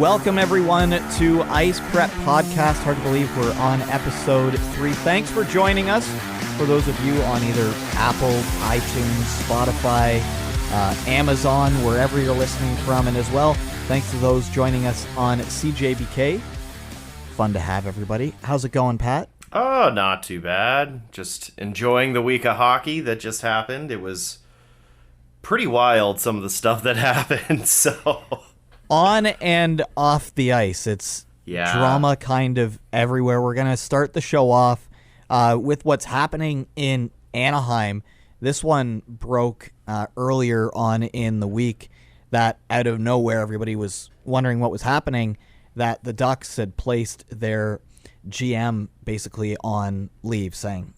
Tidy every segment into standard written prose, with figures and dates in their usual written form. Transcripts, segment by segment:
Welcome, everyone, to Ice Prep Podcast. Hard to believe we're on episode 3. Thanks for joining us. For those of you on either Apple, iTunes, Spotify, Amazon, wherever you're listening from, and as well, thanks to those joining us on CJBK. Fun to have everybody. How's it going, Pat? Oh, not too bad. Just enjoying the week of hockey that just happened. It was pretty wild, some of the stuff that happened, so... On and off the ice, it's drama kind of everywhere. We're going to start the show off with what's happening in Anaheim. This one broke earlier on in the week that out of nowhere, everybody was wondering what was happening, that the Ducks had placed their GM basically on leave, saying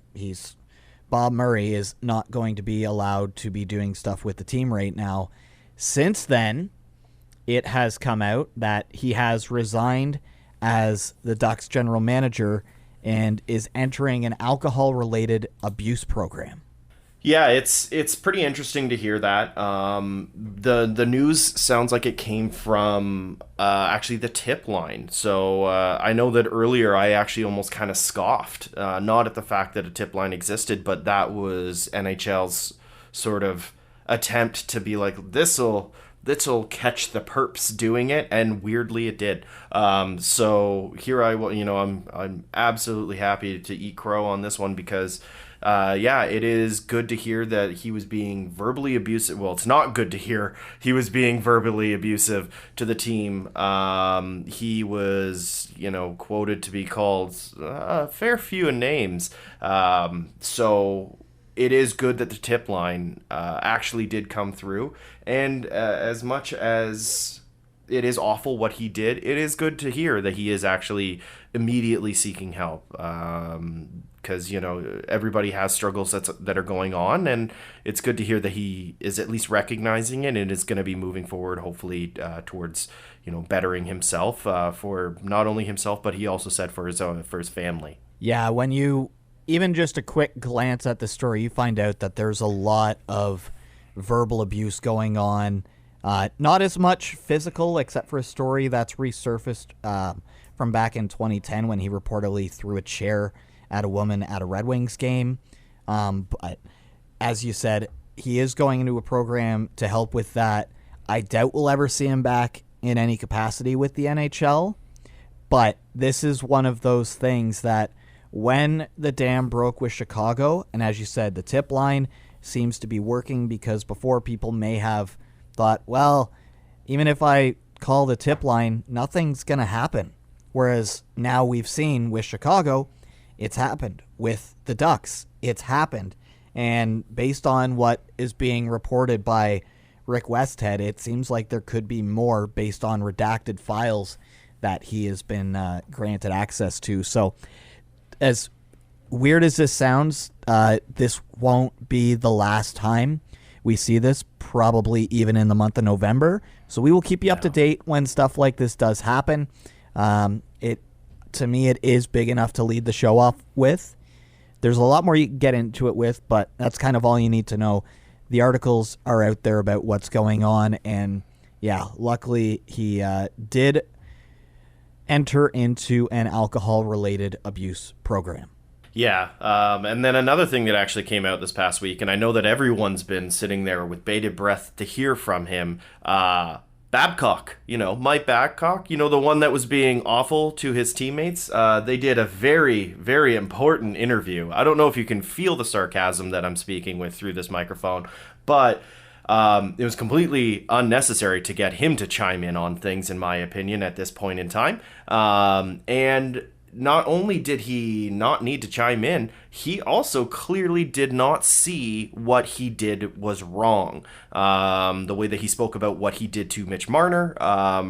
Bob Murray is not going to be allowed to be doing stuff with the team right now. Since then, it has come out that he has resigned as the Ducks general manager and is entering an alcohol-related abuse program. Yeah, it's pretty interesting to hear that. The news sounds like it came from actually the tip line. So I know that earlier I actually almost kind of scoffed, not at the fact that a tip line existed, but that was NHL's sort of attempt to be like, this'll catch the perps doing it, and weirdly it did. So here I will, I'm absolutely happy to eat crow on this one because, it is good to hear that he was being verbally abusive. Well, it's not good to hear he was being verbally abusive to the team. He was, quoted to be called a fair few names. So it is good that the tip line actually did come through. And as much as it is awful what he did, it is good to hear that he is actually immediately seeking help. Because, everybody has struggles that are going on. And it's good to hear that he is at least recognizing it and is going to be moving forward, hopefully, towards, bettering himself for not only himself, but he also said for his family. Yeah, when you... Even just a quick glance at the story, you find out that there's a lot of verbal abuse going on. Not as much physical, except for a story that's resurfaced from back in 2010 when he reportedly threw a chair at a woman at a Red Wings game. But as you said, he is going into a program to help with that. I doubt we'll ever see him back in any capacity with the NHL. But this is one of those things that when the dam broke with Chicago, and as you said, the tip line seems to be working because before people may have thought, well, even if I call the tip line, nothing's going to happen. Whereas now we've seen with Chicago, it's happened. With the Ducks, it's happened. And based on what is being reported by Rick Westhead, it seems like there could be more based on redacted files that he has been granted access to. So, as weird as this sounds, this won't be the last time we see this, probably even in the month of November. So we will keep you up to date when stuff like this does happen. To me, it is big enough to lead the show off with. There's a lot more you can get into it with, but that's kind of all you need to know. The articles are out there about what's going on, and luckily he did enter into an alcohol-related abuse program. Yeah, and then another thing that actually came out this past week, and I know that everyone's been sitting there with bated breath to hear from him, Babcock, Mike Babcock, the one that was being awful to his teammates. They did a very, very important interview. I don't know if you can feel the sarcasm that I'm speaking with through this microphone, but it was completely unnecessary to get him to chime in on things, in my opinion, at this point in time. And not only did he not need to chime in, he also clearly did not see what he did was wrong. The way that he spoke about what he did to Mitch Marner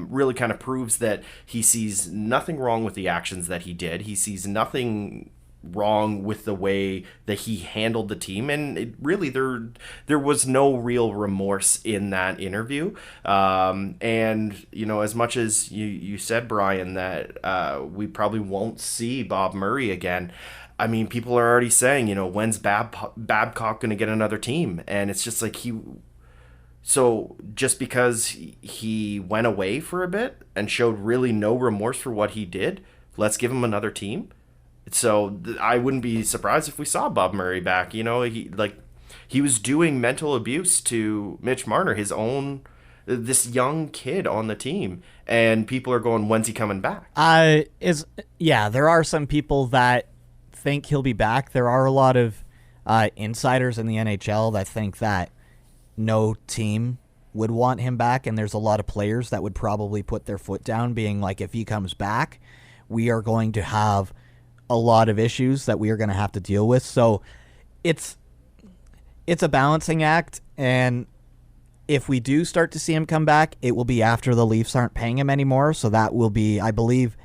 really kind of proves that he sees nothing wrong with the actions that he did. He sees nothing wrong with the way that he handled the team, and it really there was no real remorse in that interview. And as much as you said, Brian, that we probably won't see Bob Murray again, I mean, people are already saying, when's Babcock going to get another team? And it's just like So just because he went away for a bit and showed really no remorse for what he did, let's give him another team. So I wouldn't be surprised if we saw Bob Murray back. He was doing mental abuse to Mitch Marner, his own this young kid on the team, and people are going, "When's he coming back?" There are some people that think he'll be back. There are a lot of insiders in the NHL that think that no team would want him back, and there's a lot of players that would probably put their foot down, being like, if he comes back, we are going to have a lot of issues that we are going to have to deal with. So it's a balancing act, and if we do start to see him come back, it will be after the Leafs aren't paying him anymore. So that will be, I believe,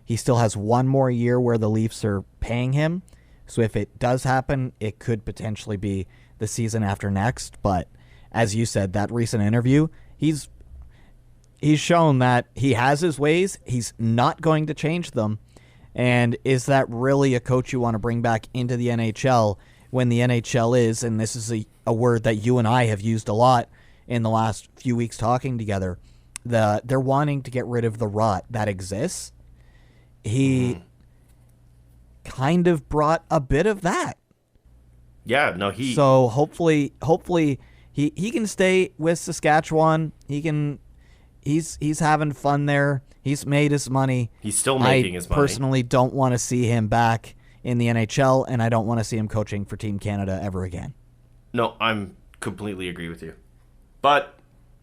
he still has one more year where the Leafs are paying him. So if it does happen, it could potentially be the season after next. But as you said, that recent interview, he's shown that he has his ways. He's not going to change them. And is that really a coach you want to bring back into the NHL when the NHL is, and this is a word that you and I have used a lot in the last few weeks talking together, they're wanting to get rid of the rot that exists. He kind of brought a bit of that. Yeah, no, So hopefully he can stay with Saskatchewan. He's having fun there. He's made his money. He's still making his money. I personally don't want to see him back in the NHL, and I don't want to see him coaching for Team Canada ever again. No, I'm completely agree with you. But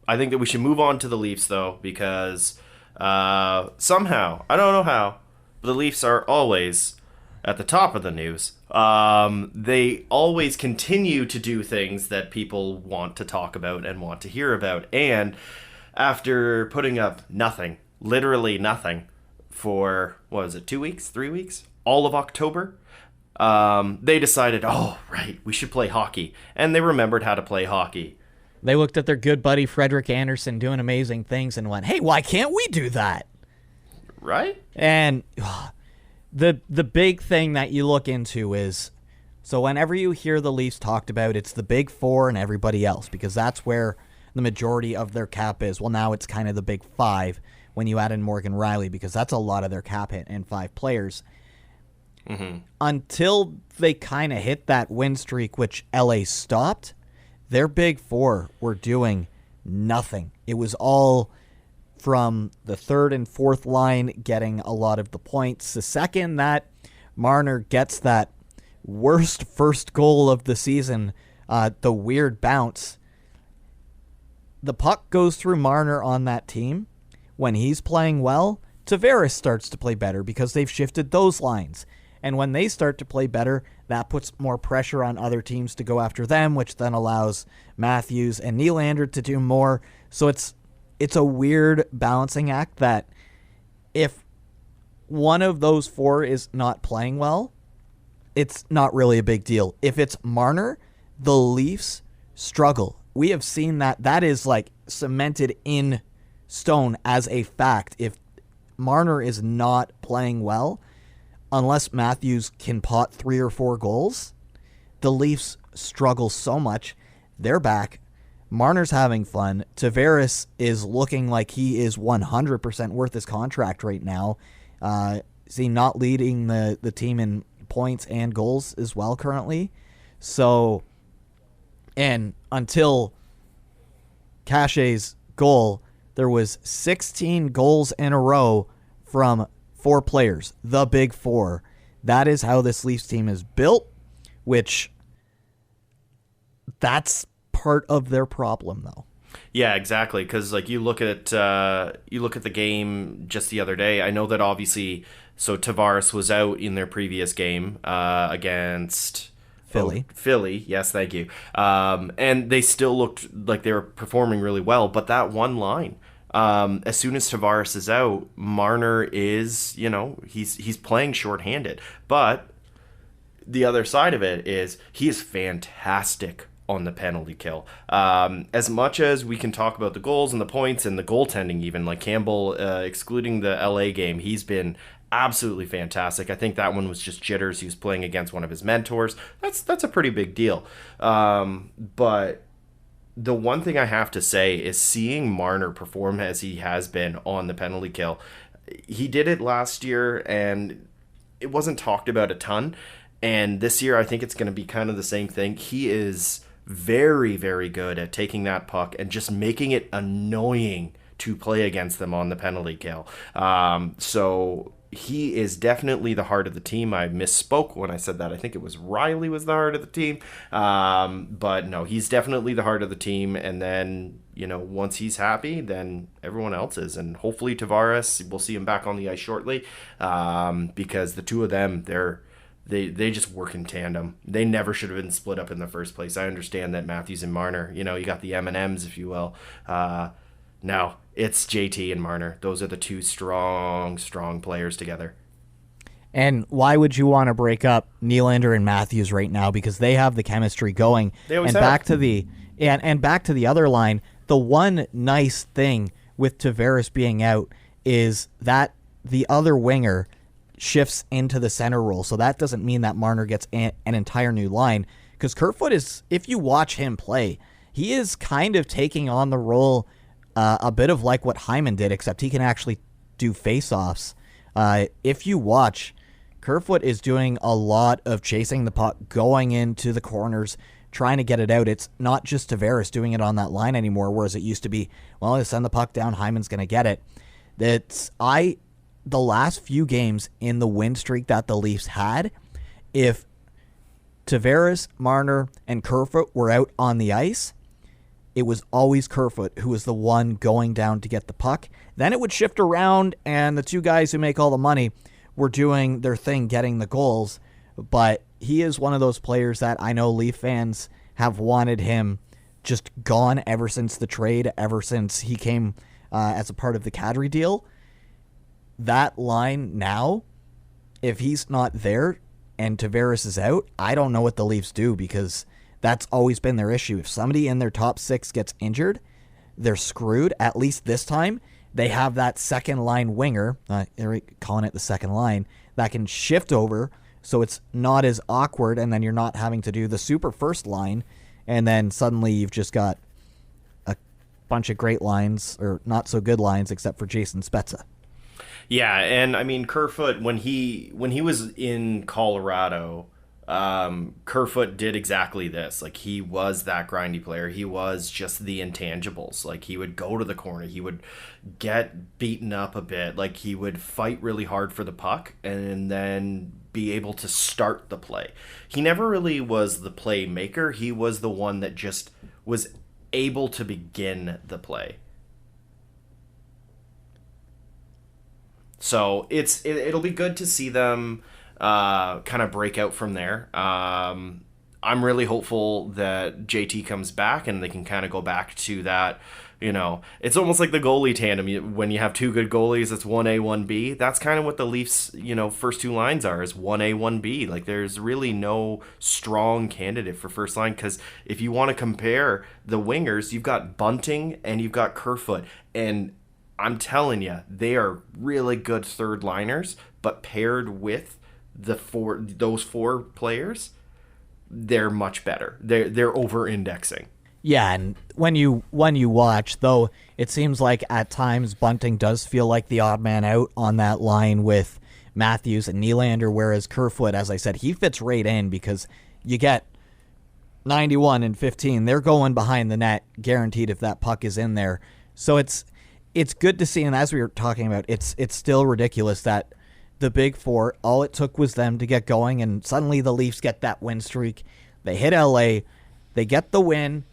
I think that we should move on to the Leafs, though, because somehow, I don't know how, but the Leafs are always at the top of the news. They always continue to do things that people want to talk about and want to hear about. And after putting up nothing, literally nothing, for, 2 weeks, 3 weeks? All of October, they decided, we should play hockey. And they remembered how to play hockey. They looked at their good buddy Frederik Andersen doing amazing things and went, hey, why can't we do that? Right? And the big thing that you look into is, so whenever you hear the Leafs talked about, it's the big four and everybody else, because that's where the majority of their cap is. Well, now it's kind of the big five when you add in Morgan Riley, because that's a lot of their cap hit and 5 players. Mm-hmm. Until they kind of hit that win streak, which LA stopped, their big four were doing nothing. It was all from the third and fourth line getting a lot of the points. The second that Marner gets that worst first goal of the season, the weird bounce, the puck goes through Marner on that team. When he's playing well, Tavares starts to play better because they've shifted those lines. And when they start to play better, that puts more pressure on other teams to go after them, which then allows Matthews and Nylander to do more. So it's a weird balancing act that if one of those four is not playing well, it's not really a big deal. If it's Marner, the Leafs struggle. We have seen that. That is like cemented in stone as a fact. If Marner is not playing well, unless Matthews can pot 3 or 4 goals, the Leafs struggle so much. They're back. Marner's having fun. Tavares is looking like he is 100% worth his contract right now. Is he not leading the team in points and goals as well currently? So, and until Cachet's goal, there was 16 goals in a row from 4 players, the big four. That is how this Leafs team is built, which that's part of their problem, though. Yeah, exactly. Because you look at the game just the other day. I know that obviously, so Tavares was out in their previous game against Philly. Philly, yes, thank you. And they still looked like they were performing really well. But that one line, as soon as Tavares is out, Marner is, he's playing shorthanded. But the other side of it is he is fantastic on the penalty kill. As much as we can talk about the goals and the points and the goaltending, even like Campbell, excluding the LA game, he's been absolutely fantastic. I think that one was just jitters. He was playing against one of his mentors. That's a pretty big deal. But the one thing I have to say is seeing Marner perform as he has been on the penalty kill. He did it last year, and it wasn't talked about a ton. And this year, I think it's going to be kind of the same thing. He is very, very good at taking that puck and just making it annoying to play against them on the penalty kill. So he is definitely the heart of the team. I misspoke when I said that. I think it was Riley was the heart of the team. But no, he's definitely the heart of the team. And then, once he's happy, then everyone else is. And hopefully Tavares, we'll see him back on the ice shortly, because the two of them, they just work in tandem. They never should have been split up in the first place. I understand that Matthews and Marner, you got the M&Ms, if you will. No, it's JT and Marner. Those are the two strong players together. And why would you want to break up Nylander and Matthews right now? Because they have the chemistry going. They always and have. Back to the other line, the one nice thing with Tavares being out is that the other winger shifts into the center role. So that doesn't mean that Marner gets an entire new line. Because Kerfoot is, if you watch him play, he is kind of taking on the role a bit of like what Hyman did, except he can actually do face-offs. If you watch, Kerfoot is doing a lot of chasing the puck, going into the corners, trying to get it out. It's not just Tavares doing it on that line anymore, whereas it used to be, well, I send the puck down, Hyman's going to get it. The last few games in the win streak that the Leafs had, if Tavares, Marner, and Kerfoot were out on the ice, it was always Kerfoot who was the one going down to get the puck. Then it would shift around, and the two guys who make all the money were doing their thing, getting the goals. But he is one of those players that I know Leaf fans have wanted him just gone ever since the trade, ever since he came as a part of the Kadri deal. That line now, if he's not there and Tavares is out, I don't know what the Leafs do, because that's always been their issue. If somebody in their top six gets injured, they're screwed. At least this time, they have that second line winger, calling it the second line, that can shift over so it's not as awkward, and then you're not having to do the super first line, and then suddenly you've just got a bunch of great lines, or not so good lines, except for Jason Spezza. Yeah, and I mean, Kerfoot, when he was in Colorado, Kerfoot did exactly this. Like, he was that grindy player. He was just the intangibles. Like, he would go to the corner. He would get beaten up a bit. Like, he would fight really hard for the puck and then be able to start the play. He never really was the playmaker. He was the one that just was able to begin the play. So it'll be good to see them kind of break out from there. I'm really hopeful that JT comes back and they can kind of go back to that. It's almost like the goalie tandem. When you have two good goalies, it's 1A, 1B. That's kind of what the Leafs, first two lines are, is 1A, 1B. Like, there's really no strong candidate for first line, because if you want to compare the wingers, you've got Bunting and you've got Kerfoot. And I'm telling you, they are really good third liners, but paired with those four players, they're much better. They're over-indexing. Yeah, and when you watch, though, it seems like at times Bunting does feel like the odd man out on that line with Matthews and Nylander, whereas Kerfoot, as I said, he fits right in, because you get 91 and 15. They're going behind the net, guaranteed, if that puck is in there. So it's good to see, and as we were talking about, it's still ridiculous that the Big Four, all it took was them to get going, and suddenly the Leafs get that win streak. They hit LA, they get the win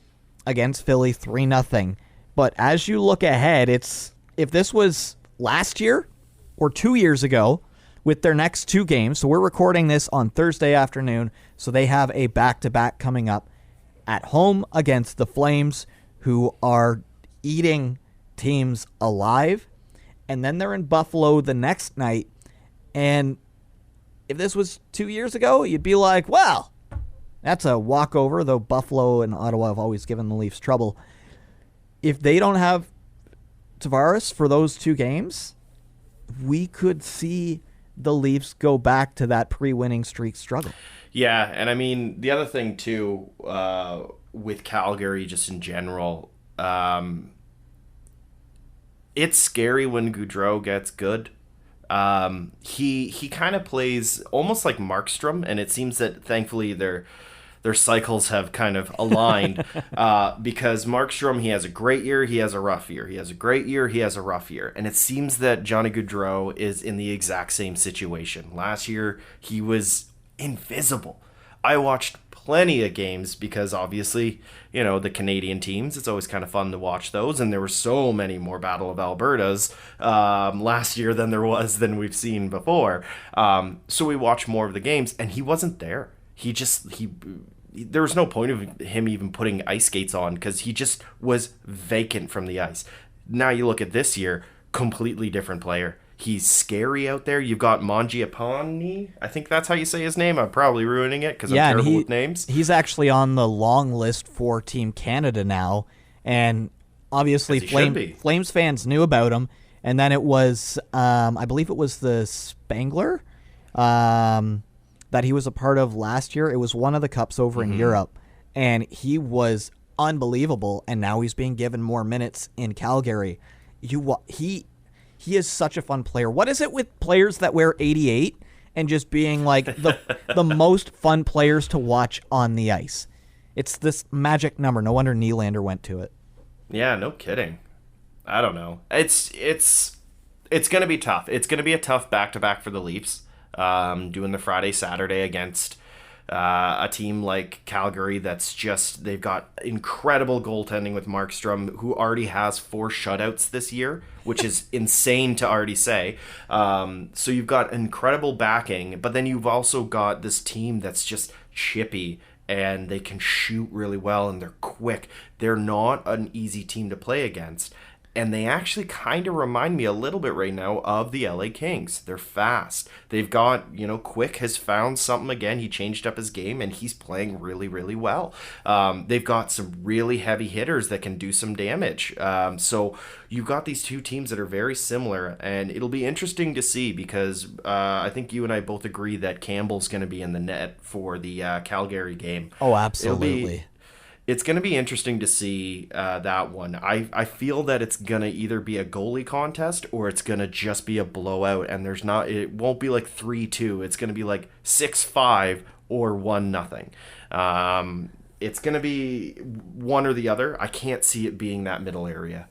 against Philly 3-0. But as you look ahead, if this was last year or 2 years ago with their next two games, so we're recording this on Thursday afternoon, so they have a back-to-back coming up at home against the Flames, who are eating teams alive, and then they're in Buffalo the next night. And if this was 2 years ago, you'd be like, well, that's a walkover, though Buffalo and Ottawa have always given the Leafs trouble. If they don't have Tavares for those two games, we could see the Leafs go back to that pre-winning streak struggle. Yeah, and I mean, the other thing, too, with Calgary just in general. It's scary when Gaudreau gets good. He kind of plays almost like Markstrom, and it seems that thankfully their cycles have kind of aligned because Markstrom, he has a great year, he has a rough year. He has a great year, he has a rough year. And it seems that Johnny Gaudreau is in the exact same situation. Last year, he was invisible. I watched plenty of games because obviously, the Canadian teams, it's always kind of fun to watch those. And there were so many more Battle of Albertas last year than we've seen before. So we watched more of the games and he wasn't there. There was no point of him even putting ice skates on because he just was vacant from the ice. Now you look at this year, completely different player. He's scary out there. You've got Mangiapane. I think that's how you say his name. I'm probably ruining it because I'm terrible with names. He's actually on the long list for Team Canada now. And obviously Flames fans knew about him. And then it was, I believe it was the Spangler that he was a part of last year. It was one of the cups over in Europe. And he was unbelievable. And now he's being given more minutes in Calgary. He is such a fun player. What is it with players that wear 88 and just being like the most fun players to watch on the ice? It's this magic number. No wonder Nylander went to it. Yeah, no kidding. I don't know. It's going to be tough. It's going to be a tough back-to-back for the Leafs, doing the Friday-Saturday against a team like Calgary they've got incredible goaltending with Markstrom, who already has 4 shutouts this year, which is insane to already say. So you've got incredible backing, but then you've also got this team that's just chippy and they can shoot really well and they're quick. They're not an easy team to play against. And they actually kind of remind me a little bit right now of the LA Kings. They're fast. They've got, Quick has found something again. He changed up his game, and he's playing really, really well. They've got some really heavy hitters that can do some damage. So you've got these two teams that are very similar, and it'll be interesting to see because I think you and I both agree that Campbell's going to be in the net for the Calgary game. Oh, absolutely. It's going to be interesting to see that one. I feel that it's going to either be a goalie contest or it's going to just be a blowout, and it won't be like 3-2. It's going to be like 6-5 or 1-0. It's going to be one or the other. I can't see it being that middle area.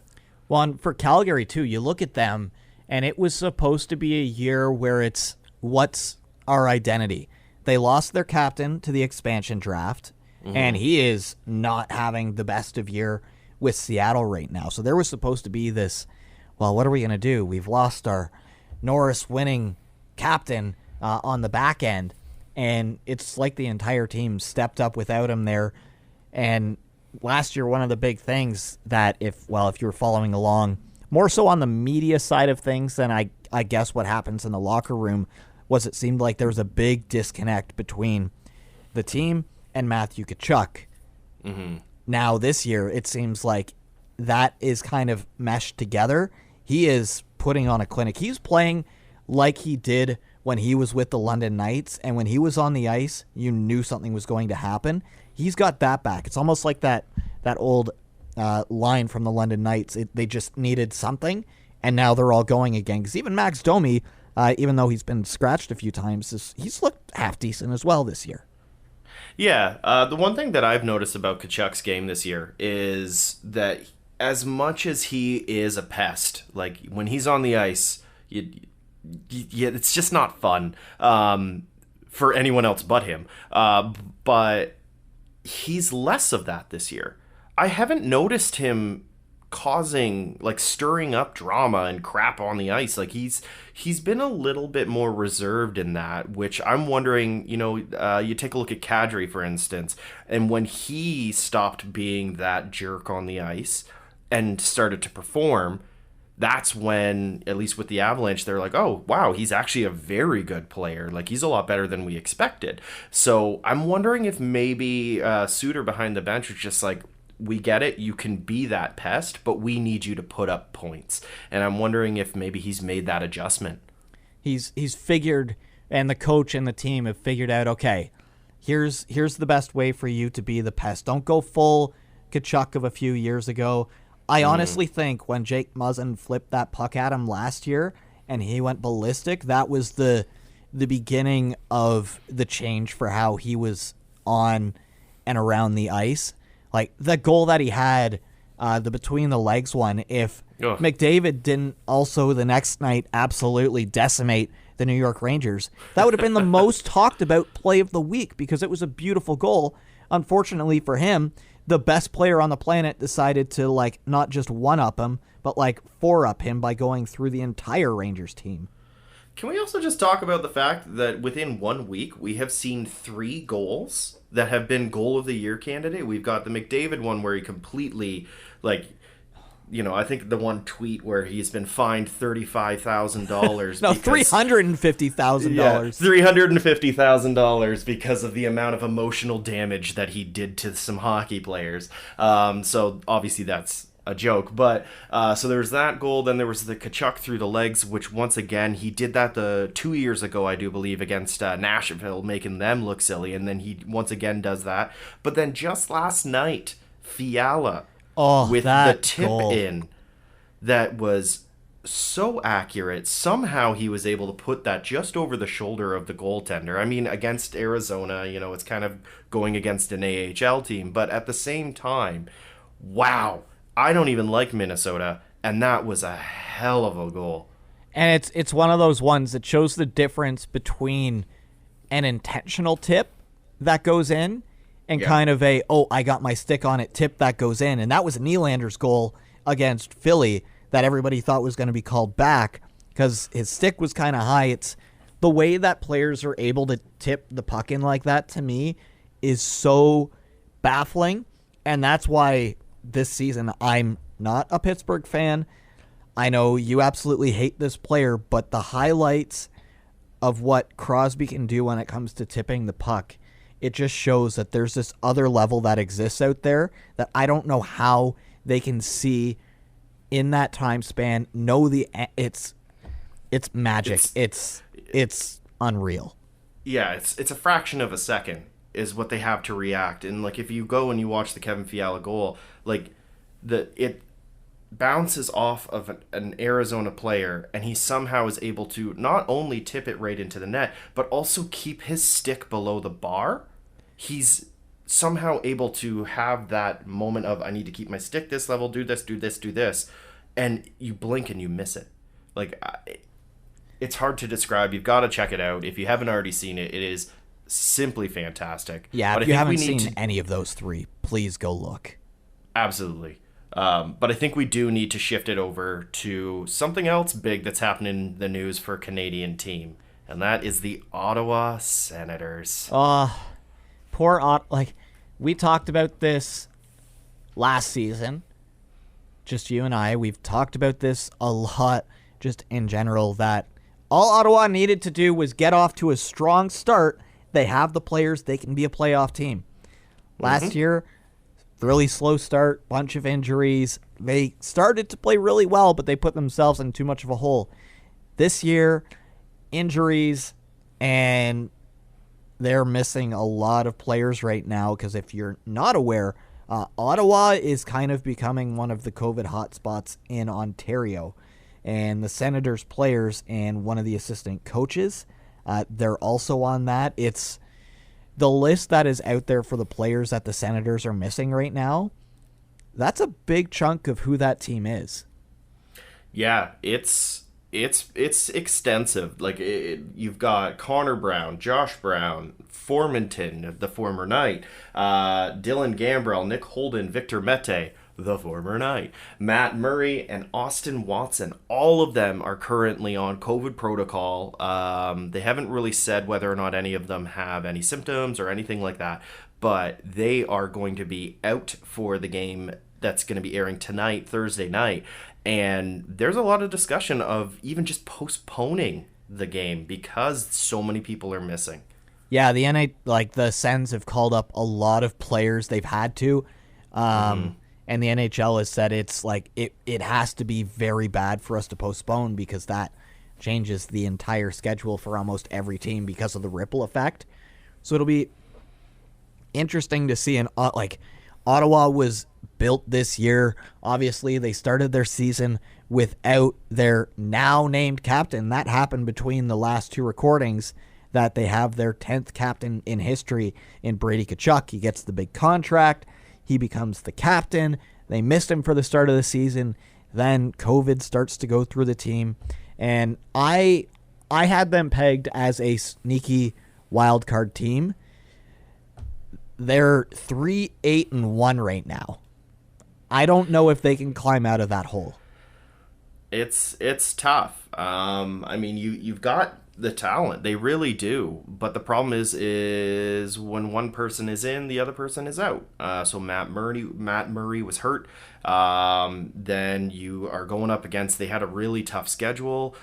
Well, and for Calgary, too, you look at them, and it was supposed to be a year where it's what's our identity. They lost their captain to the expansion draft. And he is not having the best of year with Seattle right now. So there was supposed to be this, well, what are we going to do? We've lost our Norris winning captain on the back end. And it's like the entire team stepped up without him there. And last year, one of the big things that if you were following along, more so on the media side of things than I guess what happens in the locker room, was it seemed like there was a big disconnect between the team and Matthew Tkachuk. Now this year, it seems like that is kind of meshed together. He is putting on a clinic. He's playing like he did when he was with the London Knights, and when he was on the ice, you knew something was going to happen. He's got that back. It's almost like that old line from the London Knights. They just needed something, and now they're all going again. Because even Max Domi, even though he's been scratched a few times, he's looked half decent as well this year. Yeah, the one thing that I've noticed about Tkachuk's game this year is that as much as he is a pest, like when he's on the ice, it's just not fun for anyone else but him. But he's less of that this year. I haven't noticed him stirring up drama and crap on the ice. Like he's been a little bit more reserved in that, which I'm wondering, you take a look at Kadri, for instance, and when he stopped being that jerk on the ice and started to perform, that's when, at least with the Avalanche, they're like, oh, wow, he's actually a very good player. Like, he's a lot better than we expected. So I'm wondering if maybe Suter behind the bench is just like, we get it, you can be that pest, but we need you to put up points. And I'm wondering if maybe he's made that adjustment. He's figured, and the coach and the team have figured out, okay, here's the best way for you to be the pest. Don't go full Kachuk of a few years ago. I honestly think when Jake Muzzin flipped that puck at him last year and he went ballistic, that was the beginning of the change for how he was on and around the ice. Like, the goal that he had, the between the legs one, if McDavid didn't also the next night absolutely decimate the New York Rangers, that would have been the most talked about play of the week because it was a beautiful goal. Unfortunately for him, the best player on the planet decided to, like, not just one-up him, but, like, four-up him by going through the entire Rangers team. Can we also just talk about the fact that within 1 week, we have seen 3 goals that have been goal of the year candidate? We've got the McDavid one where he completely, like, I think the one tweet where he's been fined $35,000. No, $350,000. Yeah, $350,000 because of the amount of emotional damage that he did to some hockey players. So obviously that's a joke, but so there was that goal. Then there was the Kachuk through the legs, which once again he did that 2 years ago, I do believe, against Nashville, making them look silly, and then he once again does that. But then just last night, Fiala with the tip goal in that was so accurate. Somehow he was able to put that just over the shoulder of the goaltender. I mean, against Arizona, it's kind of going against an AHL team, but at the same time, wow. I don't even like Minnesota, and that was a hell of a goal. And it's one of those ones that shows the difference between an intentional tip that goes in and kind of I got my stick on it tip that goes in. And that was Nylander's goal against Philly that everybody thought was going to be called back because his stick was kind of high. It's the way that players are able to tip the puck in like that, to me, is so baffling. And that's why this season I'm not a Pittsburgh fan. I know you absolutely hate this player, but the highlights of what Crosby can do when it comes to tipping the puck, it just shows that there's this other level that exists out there that I don't know how they can see in that time span. It's magic. It's unreal. Yeah, it's a fraction of a second is what they have to react. And like if you go and you watch the Kevin Fiala goal, like it bounces off of an Arizona player, and he somehow is able to not only tip it right into the net, but also keep his stick below the bar. He's somehow able to have that moment of, I need to keep my stick this level, do this, do this, do this, and you blink and you miss it. Like, it's hard to describe. You've got to check it out. If you haven't already seen it, it is simply fantastic. Yeah, but if you haven't seen any of those 3, please go look. Absolutely. But I think we do need to shift it over to something else big that's happening in the news for a Canadian team, and that is the Ottawa Senators. We talked about this last season, just you and I. We've talked about this a lot, just in general, that all Ottawa needed to do was get off to a strong start. They have the players. They can be a playoff team. Last year, really slow start, bunch of injuries. They started to play really well, but they put themselves in too much of a hole. This year, injuries, and they're missing a lot of players right now because if you're not aware, Ottawa is kind of becoming one of the COVID hotspots in Ontario. And the Senators players and one of the assistant coaches, they're also on that. It's the list that is out there for the players that the Senators are missing right now. That's a big chunk of who that team is. Yeah, it's extensive. Like you've got Connor Brown, Josh Brown, Formanton, the former Knight, Dylan Gambrell, Nick Holden, Victor Mete, the former Knight, Matt Murray, and Austin Watson. All of them are currently on COVID protocol. They haven't really said whether or not any of them have any symptoms or anything like that, but they are going to be out for the game that's going to be airing tonight, Thursday night. And there's a lot of discussion of even just postponing the game because so many people are missing. Yeah, the Sens have called up a lot of players. They've had to. And the NHL has said it's like it has to be very bad for us to postpone because that changes the entire schedule for almost every team because of the ripple effect. So it'll be interesting to see. Ottawa was built this year. Obviously, they started their season without their now named captain. That happened between the last two recordings, that they have their 10th captain in history in Brady Tkachuk. He gets the big contract. He becomes the captain. They missed him for the start of the season. Then COVID starts to go through the team. And I had them pegged as a sneaky wild card team. They're 3-8-1 right now. I don't know if they can climb out of that hole. It's tough. I mean, you've got the talent, they really do, but the problem is when one person is in, the other person is out. So Matt Murray was hurt. Then you are going up against, they had a really tough schedule.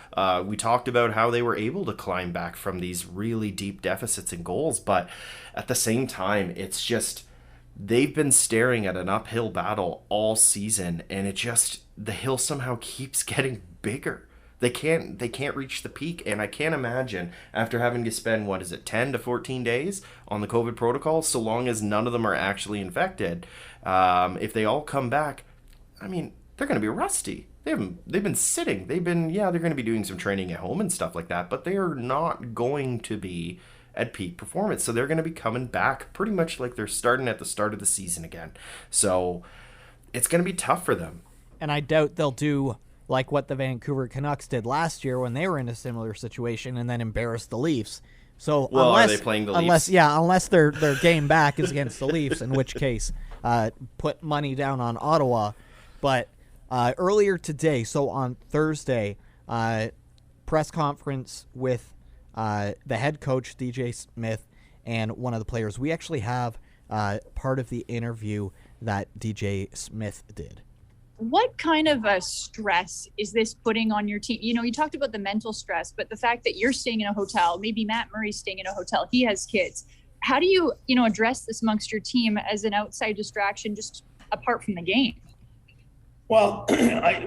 We talked about how they were able to climb back from these really deep deficits in goals, but at the same time, it's just, they've been staring at an uphill battle all season, and the hill somehow keeps getting bigger. They can't reach the peak, and I can't imagine, after having to spend, 10 to 14 days on the COVID protocol, so long as none of them are actually infected, if they all come back, I mean, they're going to be rusty. They've been sitting. They're going to be doing some training at home and stuff like that, but they are not going to be at peak performance. So they're going to be coming back pretty much like they're starting at the start of the season again. So it's going to be tough for them. And I doubt they'll do like what the Vancouver Canucks did last year when they were in a similar situation and then embarrassed the Leafs. So are they playing the Leafs? Unless their game back is against the Leafs, in which case put money down on Ottawa. But earlier today, so on Thursday, press conference with the head coach, DJ Smith, and one of the players. We actually have part of the interview that DJ Smith did. What kind of a stress is this putting on your team? You know, you talked about the mental stress, but the fact that you're staying in a hotel, maybe Matt Murray's staying in a hotel, he has kids. How do you, address this amongst your team as an outside distraction, just apart from the game? Well,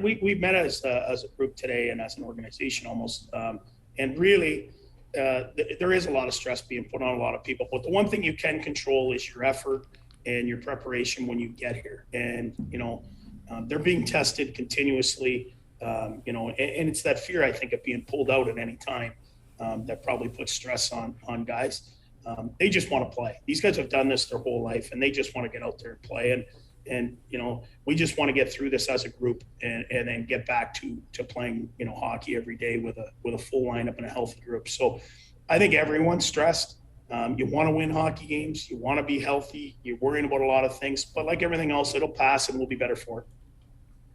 we met as a group today and as an organization almost, and really there is a lot of stress being put on a lot of people. But the one thing you can control is your effort and your preparation when you get here. And, they're being tested continuously, and it's that fear, I think, of being pulled out at any time that probably puts stress on guys. They just want to play. These guys have done this their whole life, and they just want to get out there and play. And we just want to get through this as a group and then get back to playing, hockey every day with a full lineup and a healthy group. So I think everyone's stressed. You want to win hockey games. You want to be healthy. You're worrying about a lot of things, but like everything else, it'll pass and we'll be better for it.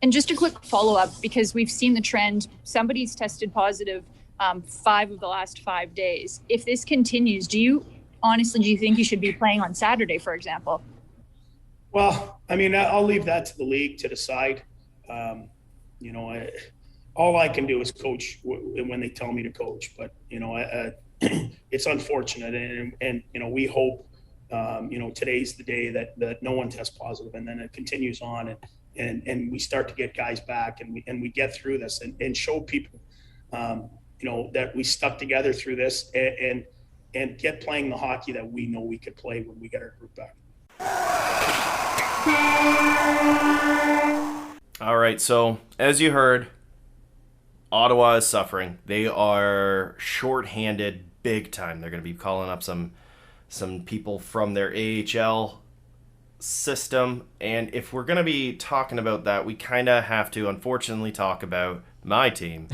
And just a quick follow-up, because we've seen the trend. Somebody's tested positive 5 of the last 5 days. If this continues, do you think you should be playing on Saturday, for example? Well, I mean, I'll leave that to the league to decide. All I can do is coach when they tell me to coach. But, it's unfortunate. And we hope, today's the day that no one tests positive, and then it continues on. And we start to get guys back and we get through this and show people, that we stuck together through this and get playing the hockey that we know we could play when we get our group back. All right, so as you heard, Ottawa is suffering. They are shorthanded big time. They're going to be calling up some people from their AHL system, and if we're going to be talking about that, we kind of have to unfortunately talk about my team,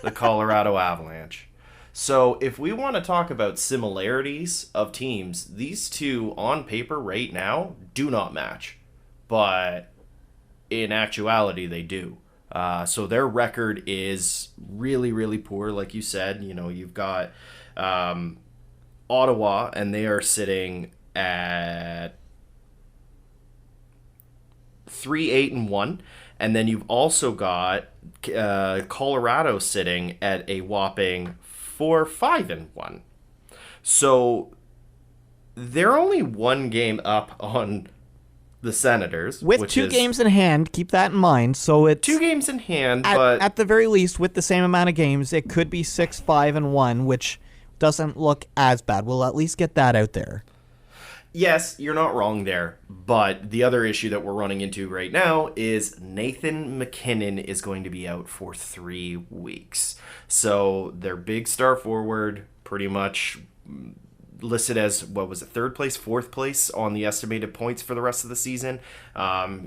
the Colorado Avalanche. So if we want to talk about similarities of teams, these two on paper right now do not match, but in actuality they do. So their record is really, really poor. Like you said, you've got Ottawa, and they are sitting at 3-8-1, and then you've also got Colorado sitting at a whopping 4-5-1. So they're only one game up on the Senators, with which 2 games in hand. Keep that in mind. So it's 2 games in hand, but at the very least, with the same amount of games, it could be 6-5-1, which doesn't look as bad. We'll at least get that out there. Yes, you're not wrong there, but the other issue that we're running into right now is Nathan MacKinnon is going to be out for 3 weeks. So their big star forward pretty much listed as, what was it, third place, fourth place on the estimated points for the rest of the season.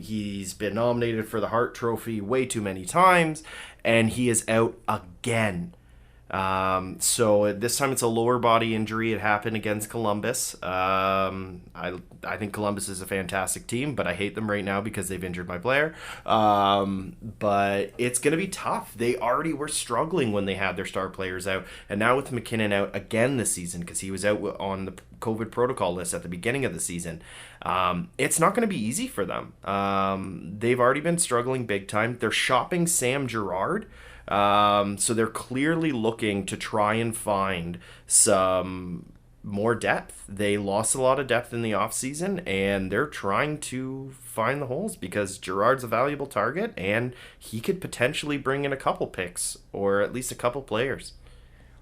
He's been nominated for the Hart Trophy way too many times, and he is out again. So this time it's a lower body injury. It happened against Columbus. I think Columbus is a fantastic team, but I hate them right now because they've injured my player. But it's going to be tough. They already were struggling when they had their star players out. And now with MacKinnon out again this season, because he was out on the COVID protocol list at the beginning of the season, it's not going to be easy for them. They've already been struggling big time. They're shopping Sam Girard. So they're clearly looking to try and find some more depth. They lost a lot of depth in the offseason, and they're trying to find the holes because Girard's a valuable target, and he could potentially bring in a couple picks or at least a couple players.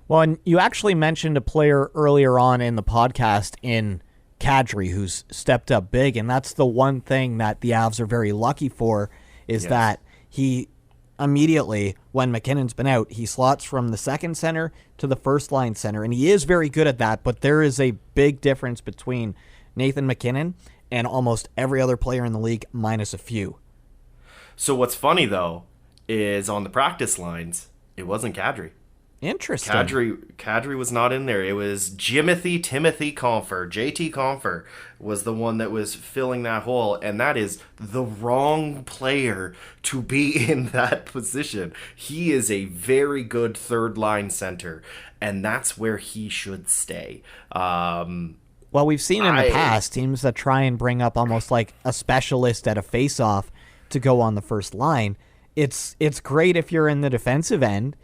Well, and you actually mentioned a player earlier on in the podcast in Kadri who's stepped up big, and that's the one thing that the Avs are very lucky for is that he immediately, when MacKinnon's been out, he slots from the second center to the first line center, and he is very good at that, but there is a big difference between Nathan MacKinnon and almost every other player in the league, minus a few. So what's funny, though, is on the practice lines, it wasn't Kadri. Interesting. Kadri was not in there. It was Timothy Compher. JT Compher was the one that was filling that hole, and that is the wrong player to be in that position. He is a very good third line center, and that's where he should stay. Well, we've seen in the past teams that try and bring up almost like a specialist at a face-off to go on the first line. It's great if you're in the defensive end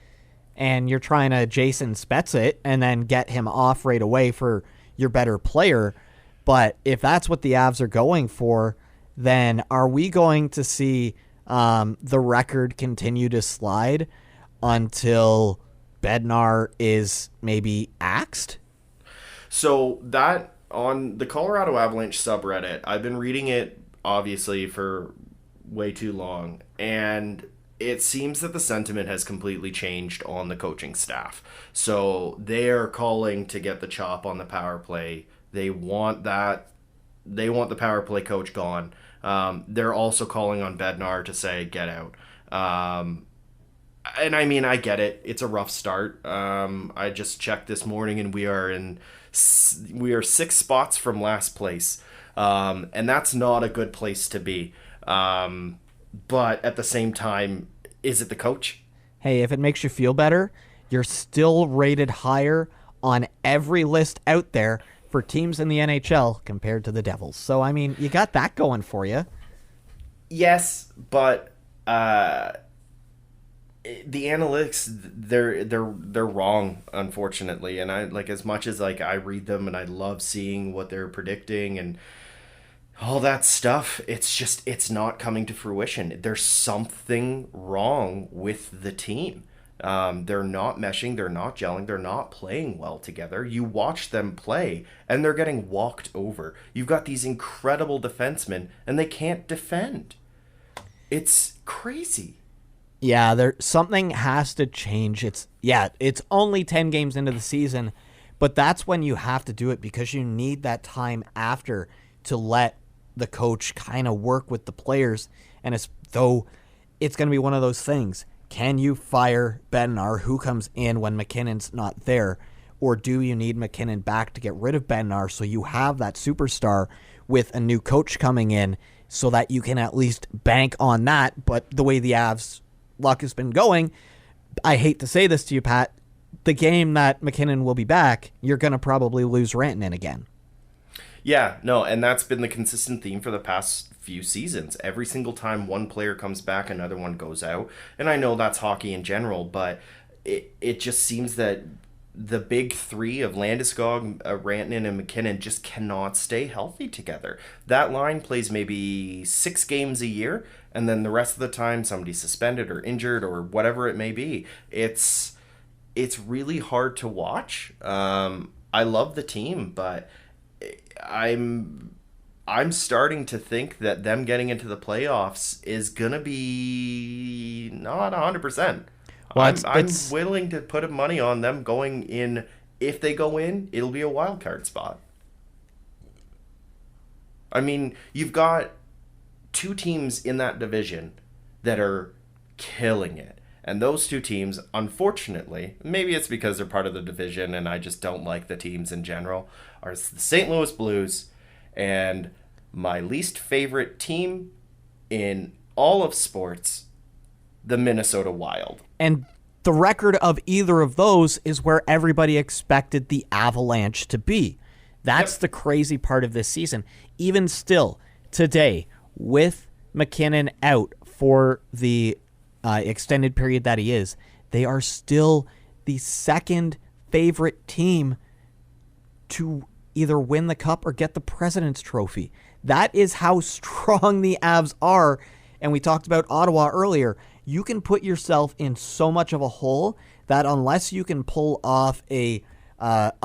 and you're trying to Jason Spetz it and then get him off right away for your better player. But if that's what the Avs are going for, then are we going to see the record continue to slide until Bednar is maybe axed? So that on the Colorado Avalanche subreddit, I've been reading it obviously for way too long, and it seems that the sentiment has completely changed on the coaching staff. So they are calling to get the chop on the power play. They want that. They want the power play coach gone. They're also calling on Bednar to say, get out. And I mean, I get it. It's a rough start. I just checked this morning, and we are 6 spots from last place. And that's not a good place to be. But at the same time, is it the coach? Hey, if it makes you feel better, you're still rated higher on every list out there for teams in the NHL compared to the Devils. So, I mean, you got that going for you. Yes, but the analytics, they're wrong, unfortunately. And I like, as much as like I read them and I love seeing what they're predicting and all that stuff, it's not coming to fruition. There's something wrong with the team. They're not meshing, they're not gelling, they're not playing well together. You watch them play, and they're getting walked over. You've got these incredible defensemen, and they can't defend. It's crazy. Yeah, something has to change. It's only 10 games into the season, but that's when you have to do it because you need that time after to let the coach kind of work with the players. And it's going to be one of those things. Can you fire Bednar, who comes in when MacKinnon's not there? Or do you need MacKinnon back to get rid of Bednar so you have that superstar with a new coach coming in so that you can at least bank on that? But the way the Avs' luck has been going, I hate to say this to you, Pat, the game that MacKinnon will be back, you're going to probably lose Rantanen again. Yeah, no, and that's been the consistent theme for the past few seasons. Every single time one player comes back, another one goes out. And I know that's hockey in general, but it just seems that the big three of Landeskog, Rantanen, and MacKinnon just cannot stay healthy together. That line plays maybe 6 games a year, and then the rest of the time somebody's suspended or injured or whatever it may be. It's really hard to watch. I love the team, but I'm starting to think that them getting into the playoffs is gonna be not 100%. Well, I'm willing to put money on them going in. If they go in, it'll be a wild card spot. I mean, you've got two teams in that division that are killing it. And those two teams, unfortunately, maybe it's because they're part of the division and I just don't like the teams in general, are the St. Louis Blues and my least favorite team in all of sports, the Minnesota Wild. And the record of either of those is where everybody expected the Avalanche to be. That's the crazy part of this season. Even still, today, with McKinnon out for the extended period that he is, they are still the second favorite team to either win the cup or get the President's Trophy. That is how strong the Avs are. And we talked about Ottawa earlier. You can put yourself in so much of a hole that unless you can pull off a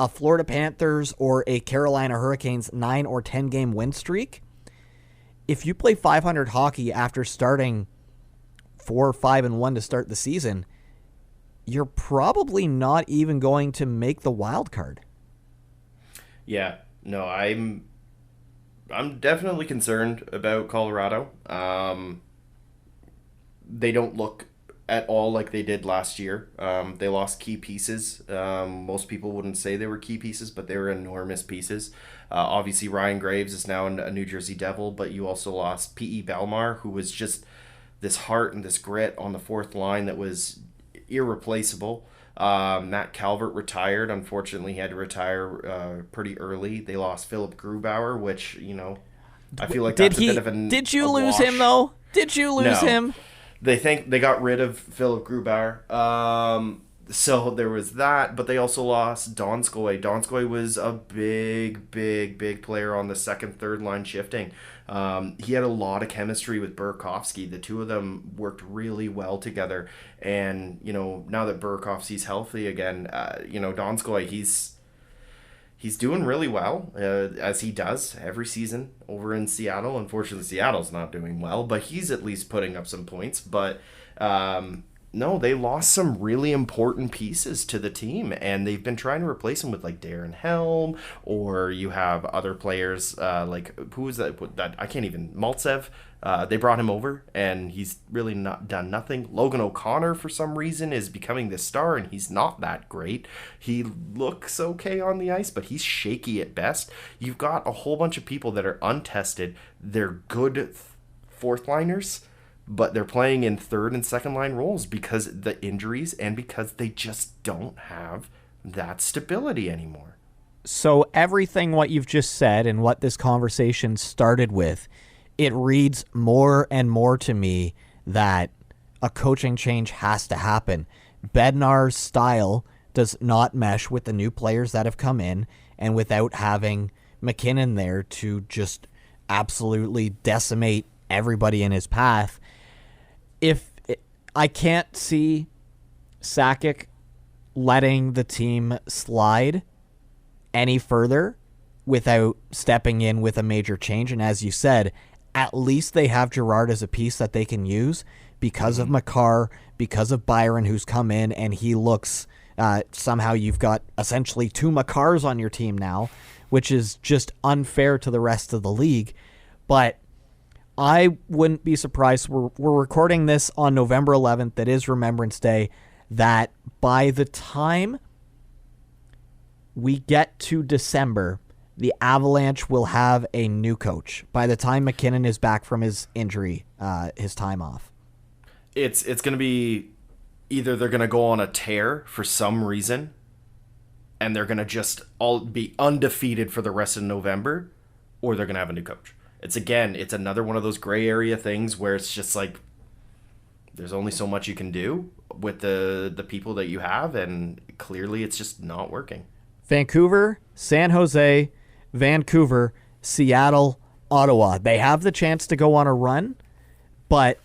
Florida Panthers or a Carolina Hurricanes 9 or 10 game win streak, if you play 500 hockey after starting 4-5-1 to start the season, you're probably not even going to make the wild card. Yeah, no, I'm definitely concerned about Colorado. They don't look at all like they did last year. They lost key pieces. Most people wouldn't say they were key pieces, but they were enormous pieces. Obviously, Ryan Graves is now a New Jersey Devil, but you also lost P.E. Belmar, who was just this heart and this grit on the fourth line that was irreplaceable. Matt Calvert retired. Unfortunately, he had to retire pretty early. They lost Philip Grubauer, which, I feel like that's a bit of a Did you lose him, though? Did you lose him? They think they got rid of Philip Grubauer. So there was that, but they also lost Donskoy. Donskoy was a big player on the second, third line shifting. He had a lot of chemistry with Burakovsky. The two of them worked really well together. And, now that Burakovsky's healthy again, Donskoy, he's doing really well, as he does every season over in Seattle. Unfortunately, Seattle's not doing well, but he's at least putting up some points. But no, they lost some really important pieces to the team, and they've been trying to replace them with like Darren Helm, or you have other players like who is that I can't even Maltsev. They brought him over, and he's really not done nothing. Logan O'Connor, for some reason, is becoming the star, and he's not that great. He looks okay on the ice, but he's shaky at best. You've got a whole bunch of people that are untested. They're good fourth liners, but they're playing in third and second line roles because of the injuries and because they just don't have that stability anymore. So everything what you've just said and what this conversation started with, it reads more and more to me that a coaching change has to happen. Bednar's style does not mesh with the new players that have come in, and without having McKinnon there to just absolutely decimate everybody in his path, I can't see Sakic letting the team slide any further without stepping in with a major change. And as you said, at least they have Girard as a piece that they can use because of Makar, because of Byron, who's come in, and he looks, somehow you've got essentially two Makars on your team now, which is just unfair to the rest of the league. But I wouldn't be surprised. We're recording this on November 11th. That is Remembrance Day. That by the time we get to December, the Avalanche will have a new coach. By the time McKinnon is back from his injury, his time off, it's going to be either they're going to go on a tear for some reason, and they're going to just all be undefeated for the rest of November, or they're going to have a new coach. It's another one of those gray area things where it's just like there's only so much you can do with the people that you have, and clearly it's just not working. Vancouver, San Jose, Vancouver, Seattle, Ottawa. They have the chance to go on a run, but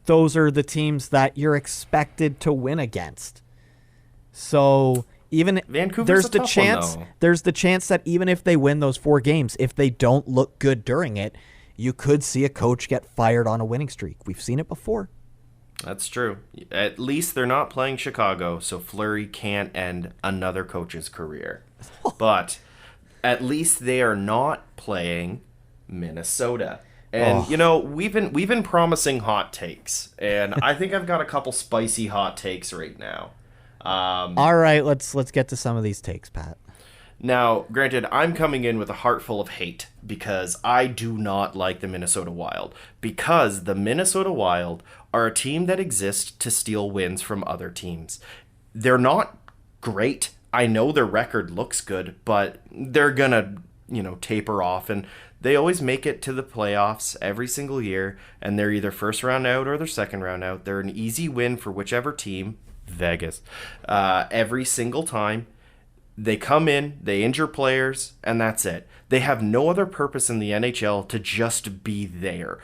those are the teams that you're expected to win against. So even Vancouver's there's a the tough chance one, though. there's the chance that even if they win those 4 games, if they don't look good during it, you could see a coach get fired on a winning streak. We've seen it before. That's true. At least they're not playing Chicago, so Fleury can't end another coach's career. But at least they are not playing Minnesota. And we've been promising hot takes, and I think I've got a couple spicy hot takes right now. All right, let's get to some of these takes, Pat. Now, granted, I'm coming in with a heart full of hate because I do not like the Minnesota Wild. Because the Minnesota Wild are a team that exists to steal wins from other teams. They're not great. I know their record looks good, but they're going to, taper off. And they always make it to the playoffs every single year. And they're either first round out or they're second round out. They're an easy win for whichever team, Vegas, every single time. They come in, they injure players, and that's it. They have no other purpose in the NHL to just be there.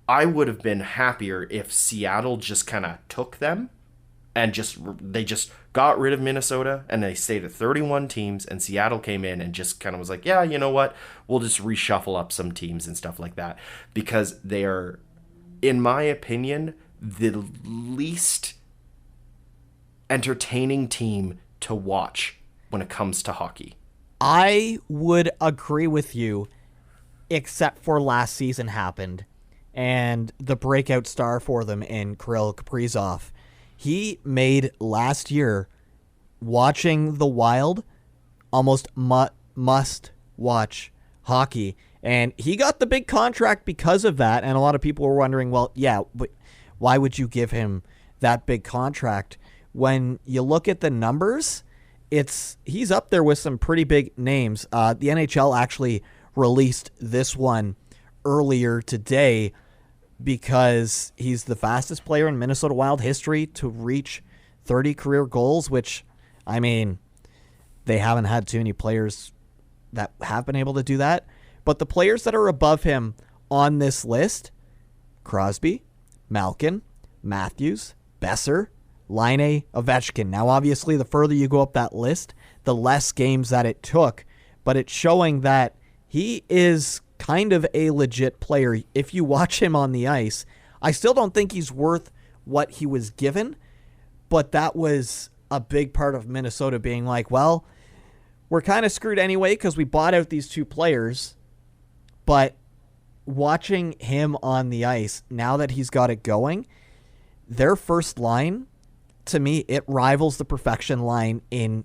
I would have been happier if Seattle just kind of took them and they just got rid of Minnesota and they stayed at 31 teams, and Seattle came in and just kind of was like, yeah, you know what? We'll just reshuffle up some teams and stuff like that, because they are, in my opinion, the least entertaining team to watch when it comes to hockey. I would agree with you, except for last season happened, and the breakout star for them in Kirill Kaprizov. He made last year watching the Wild almost must-watch hockey, and he got the big contract because of that, and a lot of people were wondering, well, yeah, but why would you give him that big contract? When you look at the numbers, he's up there with some pretty big names. The NHL actually released this one earlier today because he's the fastest player in Minnesota Wild history to reach 30 career goals, which, I mean, they haven't had too many players that have been able to do that. But the players that are above him on this list: Crosby, Malkin, Matthews, Besser, Laine, Ovechkin. Now, obviously, the further you go up that list, the less games that it took, but it's showing that he is kind of a legit player. If you watch him on the ice, I still don't think he's worth what he was given, but that was a big part of Minnesota being like, well, we're kind of screwed anyway because we bought out these 2 players, but watching him on the ice, now that he's got it going, their first line, to me, it rivals the perfection line in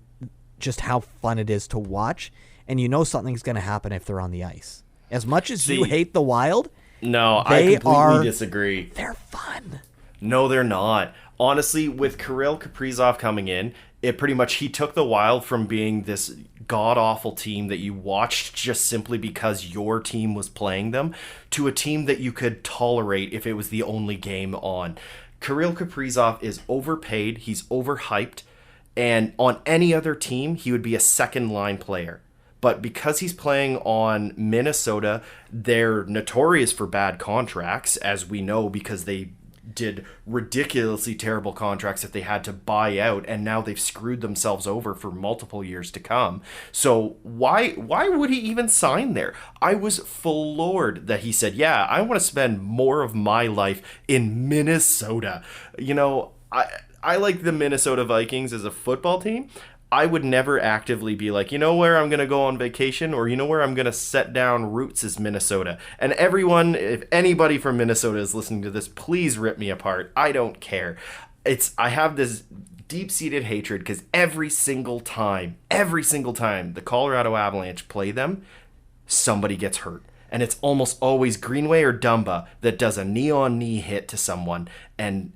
just how fun it is to watch, and you know something's going to happen if they're on the ice. As much as you hate the Wild, no, I completely disagree. They're fun. No, they're not. Honestly, with Kirill Kaprizov coming in, it pretty much, he took the Wild from being this god-awful team that you watched just simply because your team was playing them to a team that you could tolerate if it was the only game on. Kirill Kaprizov is overpaid, he's overhyped, and on any other team, he would be a second-line player. But because he's playing on Minnesota, they're notorious for bad contracts, as we know, because they did ridiculously terrible contracts that they had to buy out, and now they've screwed themselves over for multiple years to come. So why would he even sign there? I was floored that he said, yeah, I want to spend more of my life in Minnesota. I like the Minnesota Vikings as a football team. I would never actively be like, you know where I'm going to go on vacation, or you know where I'm going to set down roots is Minnesota. And everyone, if anybody from Minnesota is listening to this, please rip me apart. I don't care. I have this deep-seated hatred because every single time the Colorado Avalanche play them, somebody gets hurt. And it's almost always Greenway or Dumba that does a knee-on-knee hit to someone, and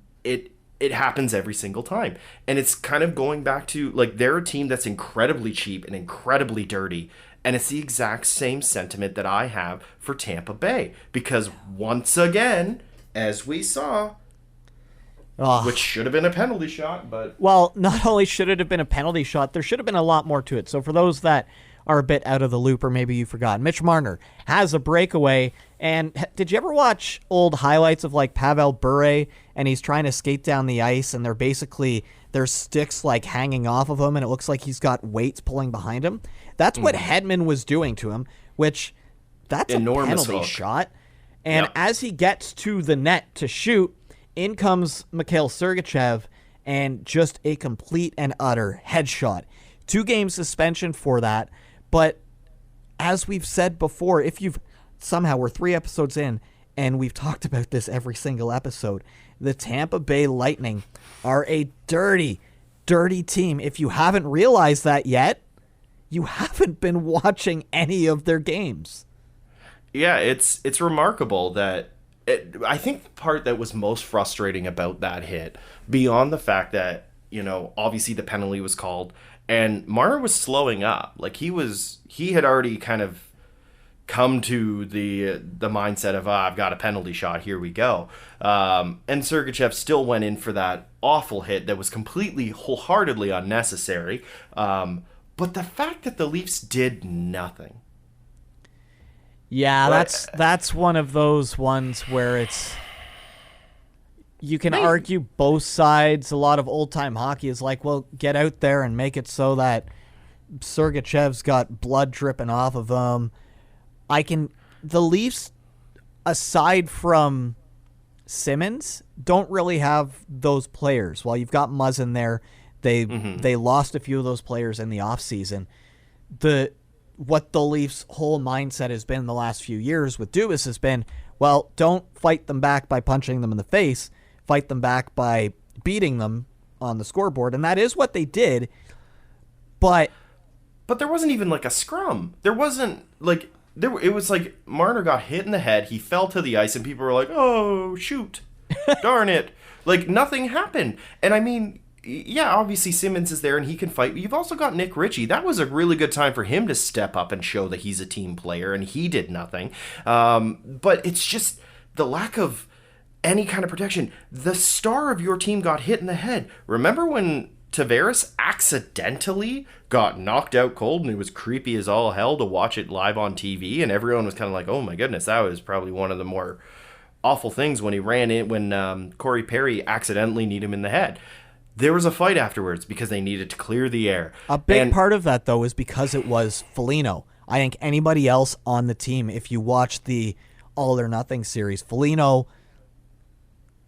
it happens every single time. And it's kind of going back to, like, they're a team that's incredibly cheap and incredibly dirty. And it's the exact same sentiment that I have for Tampa Bay. Because once again, as we saw, which should have been a penalty shot, but... Well, not only should it have been a penalty shot, there should have been a lot more to it. So for those that are a bit out of the loop, or maybe you forgot, Mitch Marner has a breakaway. And did you ever watch old highlights of like Pavel Bure, and he's trying to skate down the ice, and there's sticks like hanging off of him, and it looks like he's got weights pulling behind him? That's what Hedman was doing to him, which that's enormous a penalty hook. shot. And Yep. as he gets to the net to shoot, in comes Mikhail Sergachev, and just a complete and utter headshot. 2-game suspension for that. But as we've said before, we're 3 episodes in, and we've talked about this every single episode. The Tampa Bay Lightning are a dirty, dirty team. If you haven't realized that yet, you haven't been watching any of their games. Yeah, it's remarkable that I think the part that was most frustrating about that hit, beyond the fact that, obviously the penalty was called and Marner was slowing up. Like he had already kind of come to the mindset of, I've got a penalty shot, here we go. And Sergachev still went in for that awful hit that was completely wholeheartedly unnecessary. But the fact that the Leafs did nothing. Yeah, that's one of those ones where you can argue both sides. A lot of old-time hockey is like, well, get out there and make it so that Sergachev's got blood dripping off of him. The Leafs, aside from Simmons, don't really have those players. While you've got Muzzin there, they lost a few of those players in the offseason. What the Leafs' whole mindset has been the last few years with Dubas has been, well, don't fight them back by punching them in the face. Fight them back by beating them on the scoreboard. And that is what they did. But there wasn't even like a scrum. There wasn't like... It was like Marner got hit in the head, he fell to the ice, and people were like, oh, shoot. Darn it. Like, nothing happened. And I mean... Yeah, obviously Simmons is there and he can fight. But you've also got Nick Ritchie. That was a really good time for him to step up and show that he's a team player, and he did nothing. But it's just the lack of any kind of protection. The star of your team got hit in the head. Remember when Tavares accidentally got knocked out cold, and it was creepy as all hell to watch it live on TV, and everyone was kind of like, oh my goodness, that was probably one of the more awful things when he ran in, when Corey Perry accidentally kneed him in the head. There was a fight afterwards because they needed to clear the air. A big part of that, though, is because it was Foligno. I think anybody else on the team, if you watch the All or Nothing series, Foligno,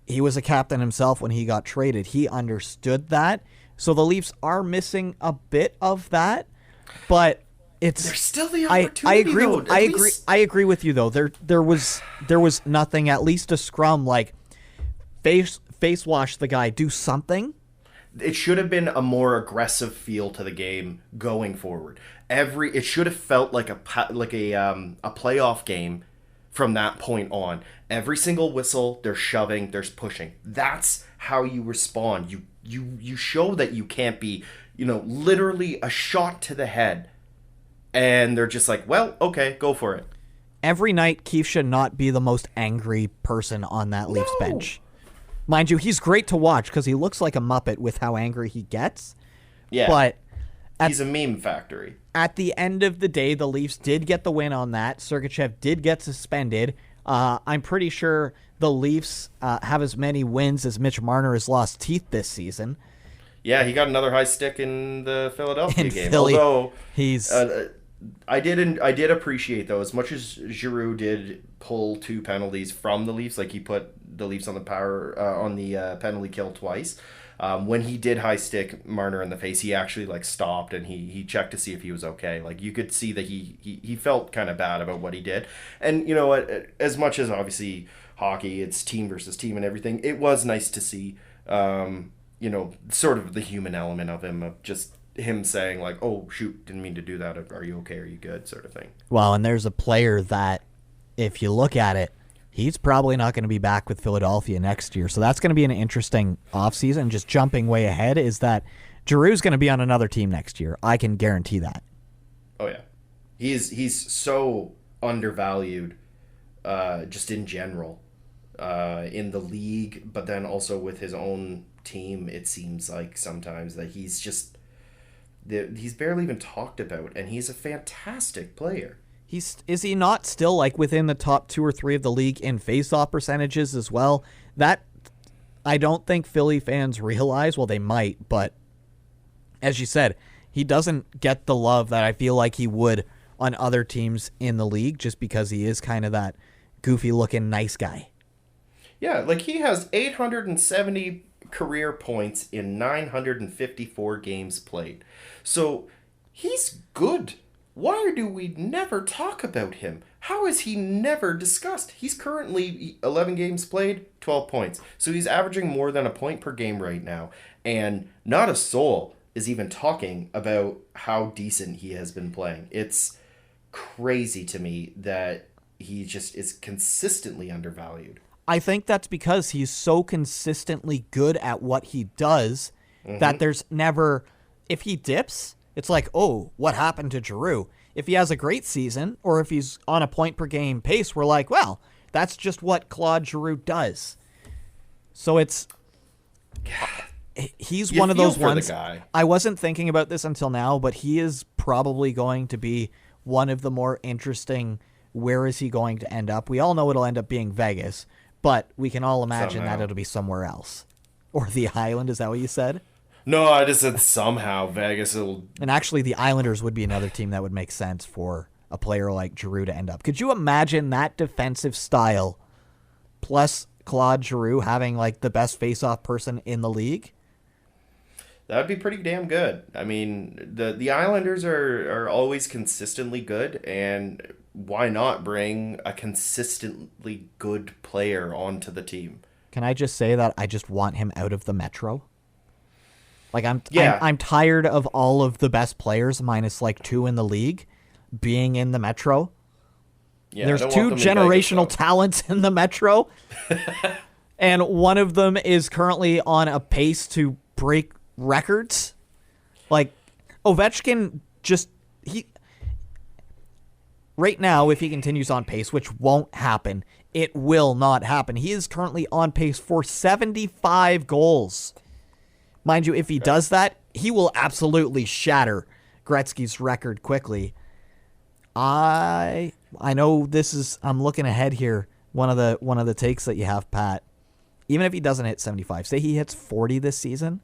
he was a captain himself when he got traded. He understood that. So the Leafs are missing a bit of that, but it's... There's still the opportunity, I agree with you, though. There was nothing, at least a scrum, like face wash the guy, do something. It should have been a more aggressive feel to the game going forward. It should have felt like a playoff game from that point on. Every single whistle, there's shoving, there's pushing. That's how you respond. You show that you can't be, literally a shot to the head, and they're just like, well, okay, go for it. Every night, Keefe should not be the most angry person on that Leafs bench. Mind you, he's great to watch because he looks like a Muppet with how angry he gets. Yeah, but he's a meme factory. At the end of the day, the Leafs did get the win on that. Sergachev did get suspended. I'm pretty sure the Leafs have as many wins as Mitch Marner has lost teeth this season. Yeah, he got another high stick in the Philadelphia game. Philly, although he's... I did appreciate, though, as much as Giroux did pull 2 penalties from the Leafs, like he put the Leafs on the penalty kill twice. When he did high stick Marner in the face, he actually stopped and he checked to see if he was okay. Like, you could see that he felt kind of bad about what he did. And you know what? As much as obviously hockey, it's team versus team and everything, it was nice to see, sort of the human element of him, of just him saying like, oh shoot, didn't mean to do that, are you okay, are you good, sort of thing. Well, and there's a player that, if you look at it, he's probably not going to be back with Philadelphia next year, so that's going to be an interesting offseason. Just jumping way ahead is that Giroux's going to be on another team next year. I can guarantee that. Oh yeah, he's so undervalued, just in general, in the league, but then also with his own team. It seems like sometimes that he's just He's barely even talked about, and he's a fantastic player. Is he not still like within the top 2 or 3 of the league in faceoff percentages as well? That I don't think Philly fans realize. Well, they might, but as you said, he doesn't get the love that I feel like he would on other teams in the league, just because he is kind of that goofy looking nice guy. Yeah, like he has 870 career points in 954 games played. So he's good. Why do we never talk about him? How is he never discussed? He's currently 11 games played, 12 points. So he's averaging more than a point per game right now. And not a soul is even talking about how decent he has been playing. It's crazy to me that he just is consistently undervalued. I think that's because he's so consistently good at what he does that there's never, if he dips, it's like, oh, what happened to Giroux? If he has a great season or if he's on a point per game pace, we're like, well, that's just what Claude Giroux does. So he's one of those ones. I wasn't thinking about this until now, but he is probably going to be one of the more interesting. Where is he going to end up? We all know it'll end up being Vegas, but we can all imagine that it'll be somewhere else. Or the Island, is that what you said? No, I just said somehow Vegas will... And actually, the Islanders would be another team that would make sense for a player like Giroux to end up. Could you imagine that defensive style plus Claude Giroux having like the best face-off person in the league? That would be pretty damn good. I mean, the Islanders are always consistently good, and why not bring a consistently good player onto the team? Can I just say that I just want him out of the Metro? Like I'm tired of all of the best players minus like 2 in the league being in the Metro. Yeah, there's 2 generational talents in the Metro. And one of them is currently on a pace to break records. Like Ovechkin right now, if he continues on pace, which won't happen, it will not happen. He is currently on pace for 75 goals. Mind you, if he does that, he will absolutely shatter Gretzky's record quickly. I know this is, I'm looking ahead here. One of the takes that you have, Pat. Even if he doesn't hit 75, say he hits 40 this season,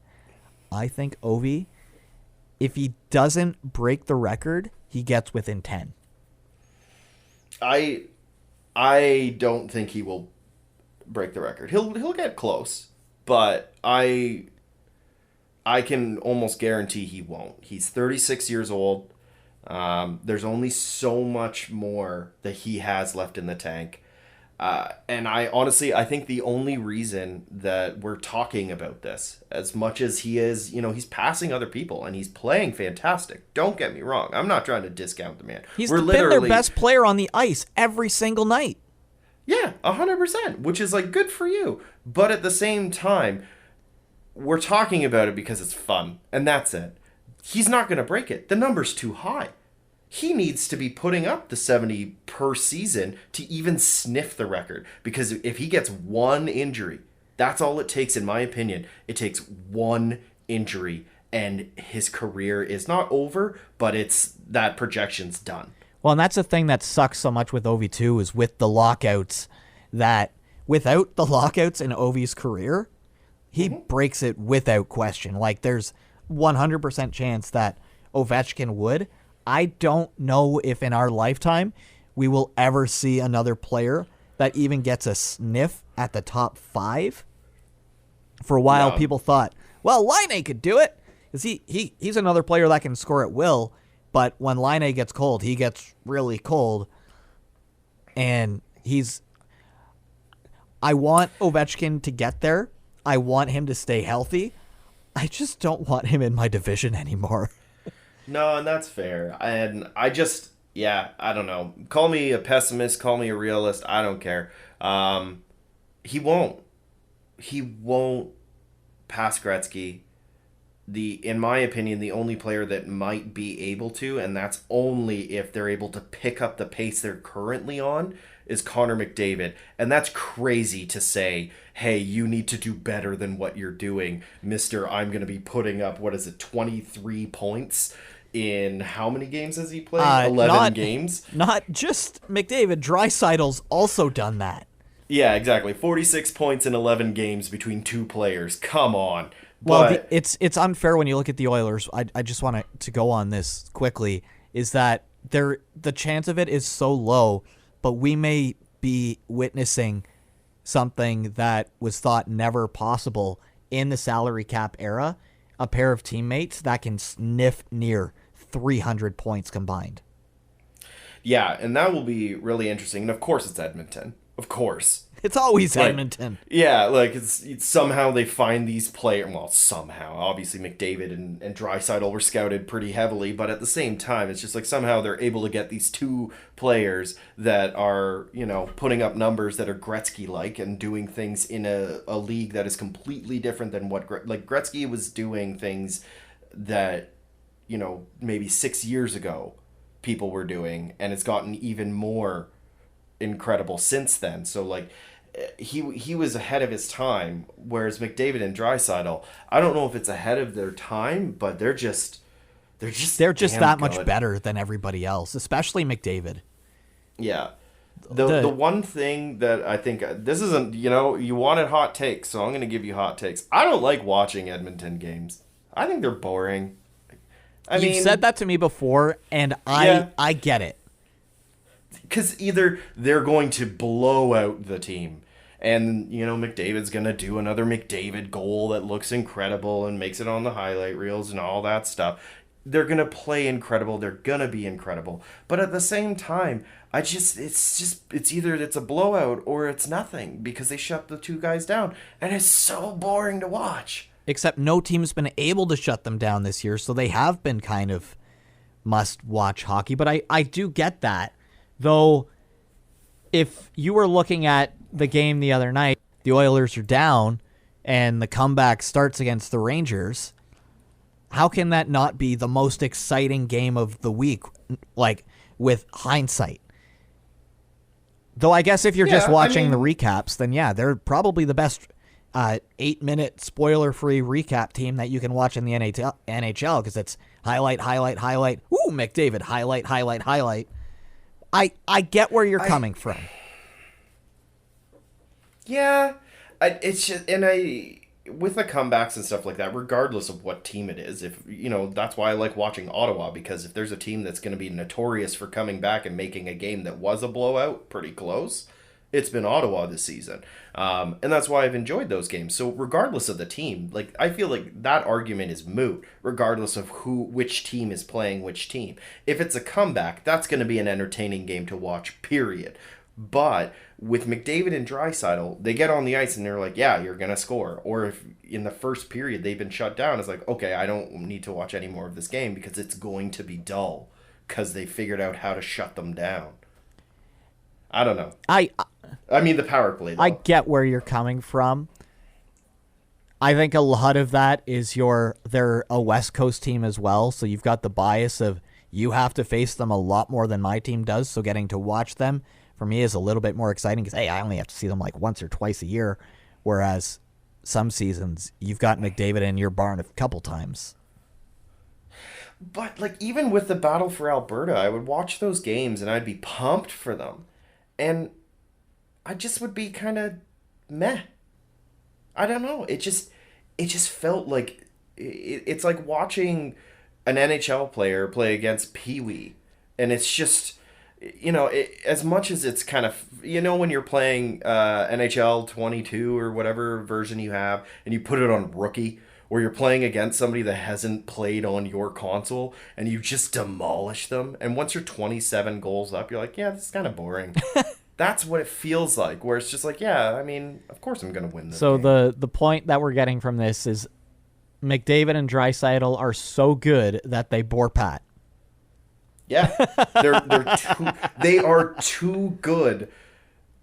I think Ovi, if he doesn't break the record, he gets within 10. I don't think he will break the record. He'll get close, but I can almost guarantee he won't. He's 36 years old. There's only so much more that he has left in the tank. And I think the only reason that we're talking about this, as much as he is, he's passing other people and he's playing fantastic. Don't get me wrong. I'm not trying to discount the man. He's been their best player on the ice every single night. Yeah, 100%, which is like good for you. But at the same time, we're talking about it because it's fun, and that's it. He's not going to break it. The number's too high. He needs to be putting up the 70 per season to even sniff the record. Because if he gets one injury, that's all it takes, in my opinion. It takes one injury, and his career is not over, but that projection's done. Well, and that's the thing that sucks so much with Ovi too, is with the lockouts, that without the lockouts in Ovi's career, he breaks it without question. Like, there's 100% chance that Ovechkin would. I don't know if in our lifetime we will ever see another player that even gets a sniff at the top 5. For a while, people thought, well, Laine could do it, because he's another player that can score at will, but when Laine gets cold, he gets really cold, and I want Ovechkin to get there. I want him to stay healthy. I just don't want him in my division anymore. No, and that's fair. And I don't know. Call me a pessimist, call me a realist, I don't care. He won't pass Gretzky. in my opinion, the only player that might be able to, and that's only if they're able to pick up the pace they're currently on, is Connor McDavid. And that's crazy to say, hey, you need to do better than what you're doing, Mr. I'm going to be putting up, 23 points in how many games has he played? 11 games? Not just McDavid. Draisaitl's also done that. Yeah, exactly. 46 points in 11 games between two players. Come on. Well, it's unfair when you look at the Oilers. I just want to go on this quickly, is that the chance of it is so low, but we may be witnessing something that was thought never possible in the salary cap era, a pair of teammates that can sniff near 300 points combined. Yeah, and that will be really interesting. And of course it's Edmonton. Of course. It's always Edmonton. Yeah, like it's somehow they find these players. Well, somehow, obviously McDavid and Draisaitl were scouted pretty heavily, but at the same time, it's just like somehow they're able to get these two players that are, putting up numbers that are Gretzky-like and doing things in a league that is completely different than what Gretzky was doing things that, maybe 6 years ago people were doing, and it's gotten even more incredible since then. So like he was ahead of his time, whereas McDavid and Draisaitl, I don't know if it's ahead of their time, but they're just that much better than everybody else, especially McDavid. Yeah. The one thing that I think, this isn't, you wanted hot takes, so I'm going to give you hot takes. I don't like watching Edmonton games. I think they're boring. You've said that to me before, and I get it. Because either they're going to blow out the team, and, McDavid's going to do another McDavid goal that looks incredible and makes it on the highlight reels and all that stuff. They're going to play incredible. They're going to be incredible. But at the same time, it's either it's a blowout or it's nothing, because they shut the two guys down. And it's so boring to watch. Except no team's been able to shut them down this year, so they have been kind of must-watch hockey. But I do get that. Though, if you were looking at the game the other night, the Oilers are down, and the comeback starts against the Rangers, how can that not be the most exciting game of the week, like, with hindsight? Though I guess if you're just watching the recaps, then they're probably the best 8-minute spoiler-free recap team that you can watch in the NHL, because it's highlight, highlight, highlight. Ooh, McDavid, highlight, highlight, highlight. I get where you're coming from. Yeah, it's just, with the comebacks and stuff like that, regardless of what team it is, if that's why I like watching Ottawa, because if there's a team that's going to be notorious for coming back and making a game that was a blowout pretty close, it's been Ottawa this season. And that's why I've enjoyed those games. So regardless of the team, like, I feel like that argument is moot, regardless of which team is playing which team. If it's a comeback, that's going to be an entertaining game to watch, period. But with McDavid and Draisaitl, they get on the ice and they're like, yeah, you're going to score. Or if in the first period they've been shut down, it's like, okay, I don't need to watch any more of this game because it's going to be dull because they figured out how to shut them down. I don't know. I mean the power play, though. I get where you're coming from. I think a lot of that is they're a West Coast team as well, so you've got the bias of you have to face them a lot more than my team does, so getting to watch them for me is a little bit more exciting because, hey, I only have to see them like once or twice a year, whereas some seasons you've got McDavid in your barn a couple times. But like, even with the battle for Alberta, I would watch those games and I'd be pumped for them. And I just would be kind of meh. I don't know. It just felt like it's like watching an NHL player play against Pee Wee, and it's just, as much as it's kind of, when you're playing NHL 22 or whatever version you have, and you put it on rookie, or you're playing against somebody that hasn't played on your console, and you just demolish them. And once you're 27 goals up, you're like, yeah, this is kind of boring. That's what it feels like, where it's just like, yeah, I mean, of course I'm going to win this game. The point that we're getting from this is McDavid and Draisaitl are so good that they bore Pat. Yeah, they are too good.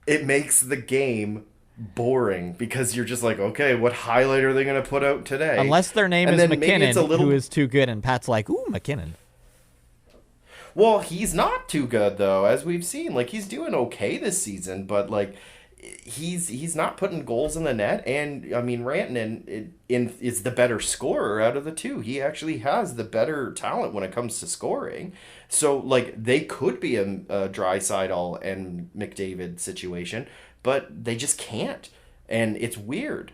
It makes the game boring because you're just like, okay, what highlight are they going to put out today? Unless their name And is then maybe it's a McKinnon, little- who is too good, and Pat's like, ooh, McKinnon. Well, he's not too good though, as we've seen. Like, he's doing okay this season, but like he's not putting goals in the net. And I mean, Rantanen is the better scorer out of the two. He actually has the better talent when it comes to scoring. So like they could be a Draisaitl and McDavid situation, but they just can't, and it's weird.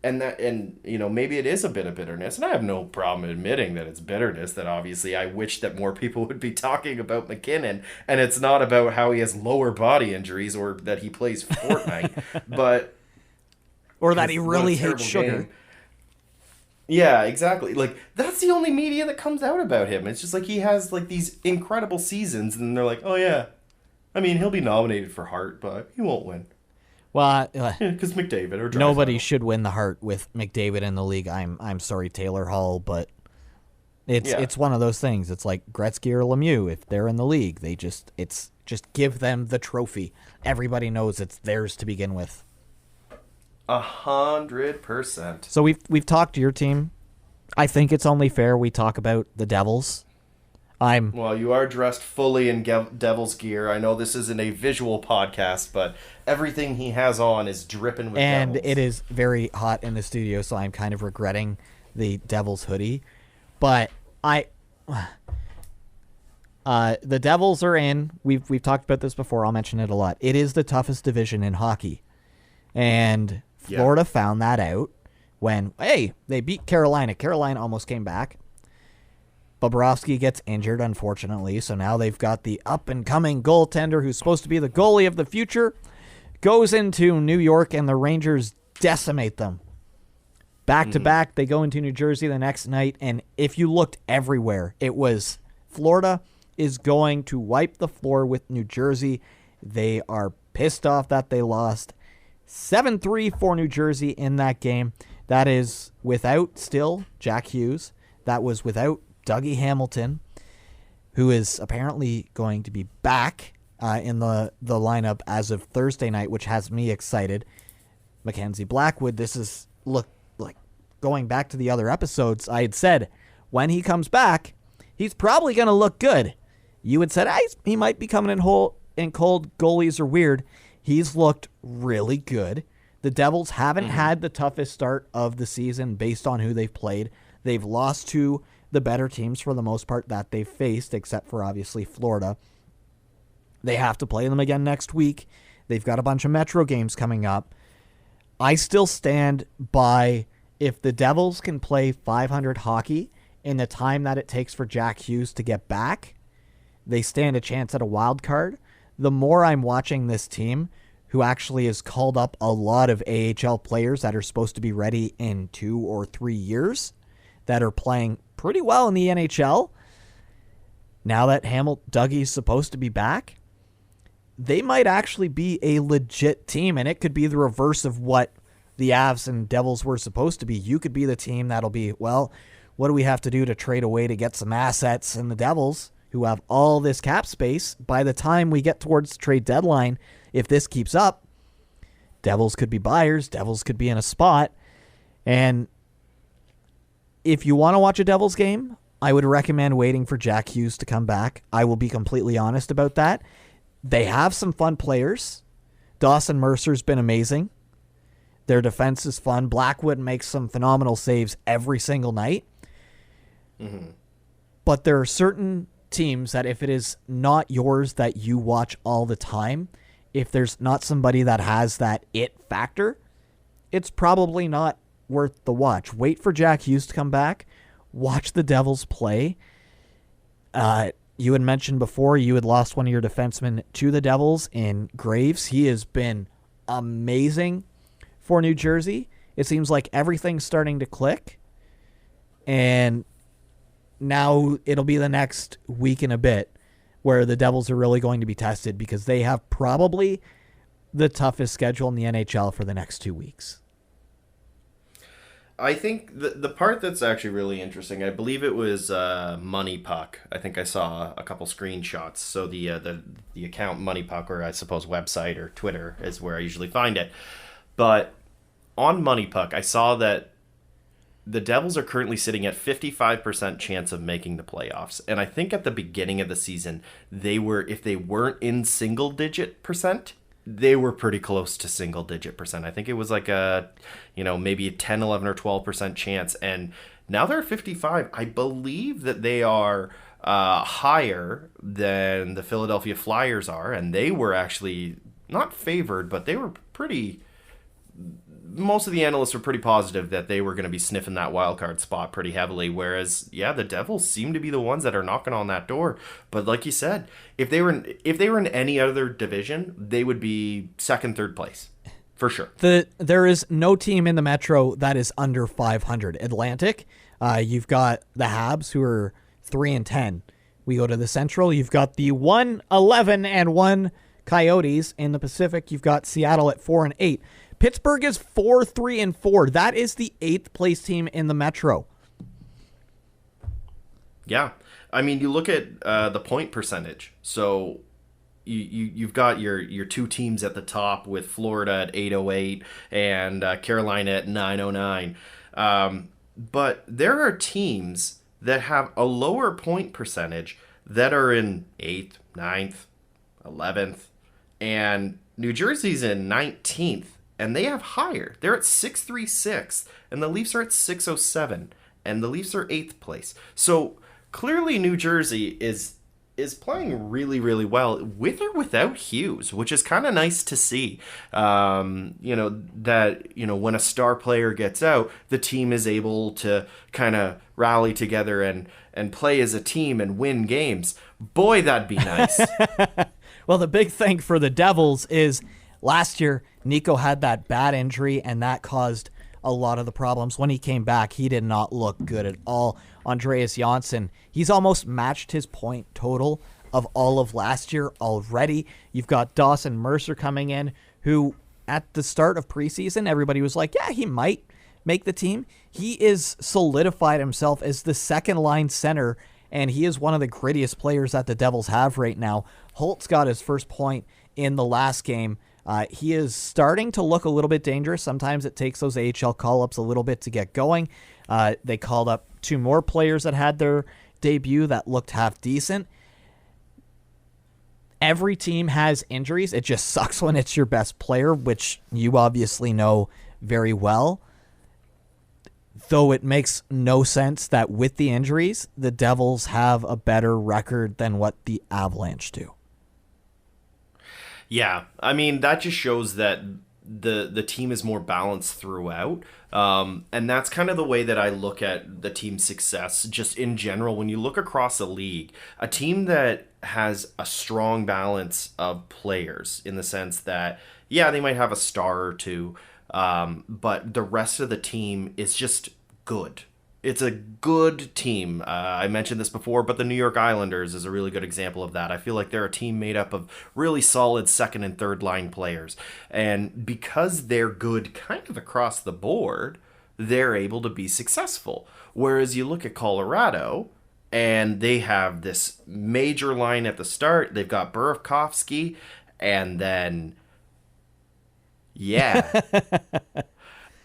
And you know, maybe it is a bit of bitterness, and I have no problem admitting that it's bitterness. That obviously I wish that more people would be talking about McKinnon, and it's not about how he has lower body injuries or that he plays Fortnite, but Or that he what a really hates terrible sugar. game. Yeah, exactly. Like, that's the only media that comes out about him. It's just like he has like these incredible seasons, and they're like, oh yeah, I mean, he'll be nominated for Hart, but he won't win. Well, Because McDavid or Draisaitl. nobody should win the Hart with McDavid in the league. I'm sorry, Taylor Hall, but it's one of those things. It's like Gretzky or Lemieux. If they're in the league, just give them the trophy. Everybody knows it's theirs to begin with. 100%. So we've talked to your team. I think it's only fair we talk about the Devils. Well, you are dressed fully in Devil's gear. I know this isn't a visual podcast, but everything he has on is dripping with and Devils. it is very hot in the studio, so I'm kind of regretting the Devils hoodie. But the Devils are in. We've talked about this before. I'll mention it a lot. It is the toughest division in hockey, and Florida found that out when they beat Carolina. Carolina almost came back. Bobrovsky gets injured, unfortunately, so now they've got the up-and-coming goaltender who's supposed to be the goalie of the future, goes into New York, and the Rangers decimate them. Back-to-back, they go into New Jersey the next night, and if you looked everywhere, it was Florida is going to wipe the floor with New Jersey. They are pissed off that they lost 7-3 for New Jersey in that game. That is without still Jack Hughes. That was without Dougie Hamilton, who is apparently going to be back in the lineup as of Thursday night, which has me excited. Mackenzie Blackwood, this is, look, like going back to the other episodes, I had said when he comes back, he's probably going to look good. You had said he might be coming in cold. Goalies are weird. He's looked really good. The Devils haven't had the toughest start of the season based on who they've played. They've lost to the better teams for the most part that they've faced, except for obviously Florida. They have to play them again next week. They've got a bunch of Metro games coming up. I still stand by, if the Devils can play 500 hockey in the time that it takes for Jack Hughes to get back, they stand a chance at a wild card. The more I'm watching this team, who actually has called up a lot of AHL players that are supposed to be ready in 2 or 3 years, that are playing pretty well in the NHL. Now that Dougie's supposed to be back, they might actually be a legit team, and it could be the reverse of what the Avs and Devils were supposed to be. You could be the team that'll be, well, what do we have to do to trade away to get some assets? And the Devils, who have all this cap space, by the time we get towards the trade deadline, if this keeps up, Devils could be buyers, Devils could be in a spot. And if you want to watch a Devils game, I would recommend waiting for Jack Hughes to come back. I will be completely honest about that. They have some fun players. Dawson Mercer's been amazing. Their defense is fun. Blackwood makes some phenomenal saves every single night. But there are certain teams that if it is not yours that you watch all the time, if there's not somebody that has that it factor, it's probably not worth the watch. Wait for Jack Hughes to come back. Watch the Devils play. You had mentioned before you had lost one of your defensemen to the Devils in Graves. He has been amazing for New Jersey. It seems like everything's starting to click. And now it'll be the next week and a bit where the Devils are really going to be tested, because they have probably the toughest schedule in the NHL for the next 2 weeks. I think the part that's actually really interesting, I believe it was Money Puck. I think I saw a couple screenshots. So the account Money Puck, or I suppose website or Twitter is where I usually find it. But on Money Puck, I saw that the Devils are currently sitting at 55% chance of making the playoffs. And I think at the beginning of the season, they were, if they weren't in single digit percent, they were pretty close to single digit percent. I think it was like a, maybe a 10, 11 or 12% chance. And now they're at 55. I believe that they are higher than the Philadelphia Flyers are. And they were actually not favored, but they were pretty... Most of the analysts were pretty positive that they were going to be sniffing that wild card spot pretty heavily, whereas the Devils seem to be the ones that are knocking on that door. But like you said, if they were in any other division, they would be second, third place for sure. There is no team in the Metro that is under 500. Atlantic, you've got the Habs, who are 3-10. We go to the Central, you've got the 1-11-1 Coyotes. In the Pacific, you've got Seattle at 4-8. Pittsburgh is 4-3-4. That is the 8th place team in the Metro. Yeah. I mean, you look at the point percentage. So you've got your two teams at the top with Florida at 808 and Carolina at 909. But there are teams that have a lower point percentage that are in 8th, 9th, 11th, and New Jersey's in 19th. And they have higher. They're at 636, and the Leafs are at 607, and the Leafs are 8th place. So clearly New Jersey is playing really, really well with or without Hughes, which is kind of nice to see. When a star player gets out, the team is able to kind of rally together and play as a team and win games. Boy, that'd be nice. Well, the big thing for the Devils is last year, Nico had that bad injury, and that caused a lot of the problems. When he came back, he did not look good at all. Andreas Janssen, he's almost matched his point total of all of last year already. You've got Dawson Mercer coming in, who at the start of preseason, everybody was like, yeah, he might make the team. He is solidified himself as the second-line center, and he is one of the grittiest players that the Devils have right now. Holtz got his first point in the last game. He is starting to look a little bit dangerous. Sometimes it takes those AHL call-ups a little bit to get going. They called up 2 more players that had their debut that looked half decent. Every team has injuries. It just sucks when it's your best player, which you obviously know very well. Though it makes no sense that with the injuries, the Devils have a better record than what the Avalanche do. Yeah, I mean, that just shows that the team is more balanced throughout. And that's kind of the way that I look at the team's success just in general. When you look across the league, a team that has a strong balance of players in the sense that, yeah, they might have a star or two, but the rest of the team is just good. It's a good team. I mentioned this before, but the New York Islanders is a really good example of that. I feel like they're a team made up of really solid second and third line players. And because they're good kind of across the board, they're able to be successful. Whereas you look at Colorado, and they have this major line at the start. They've got Burakovsky, and then, yeah.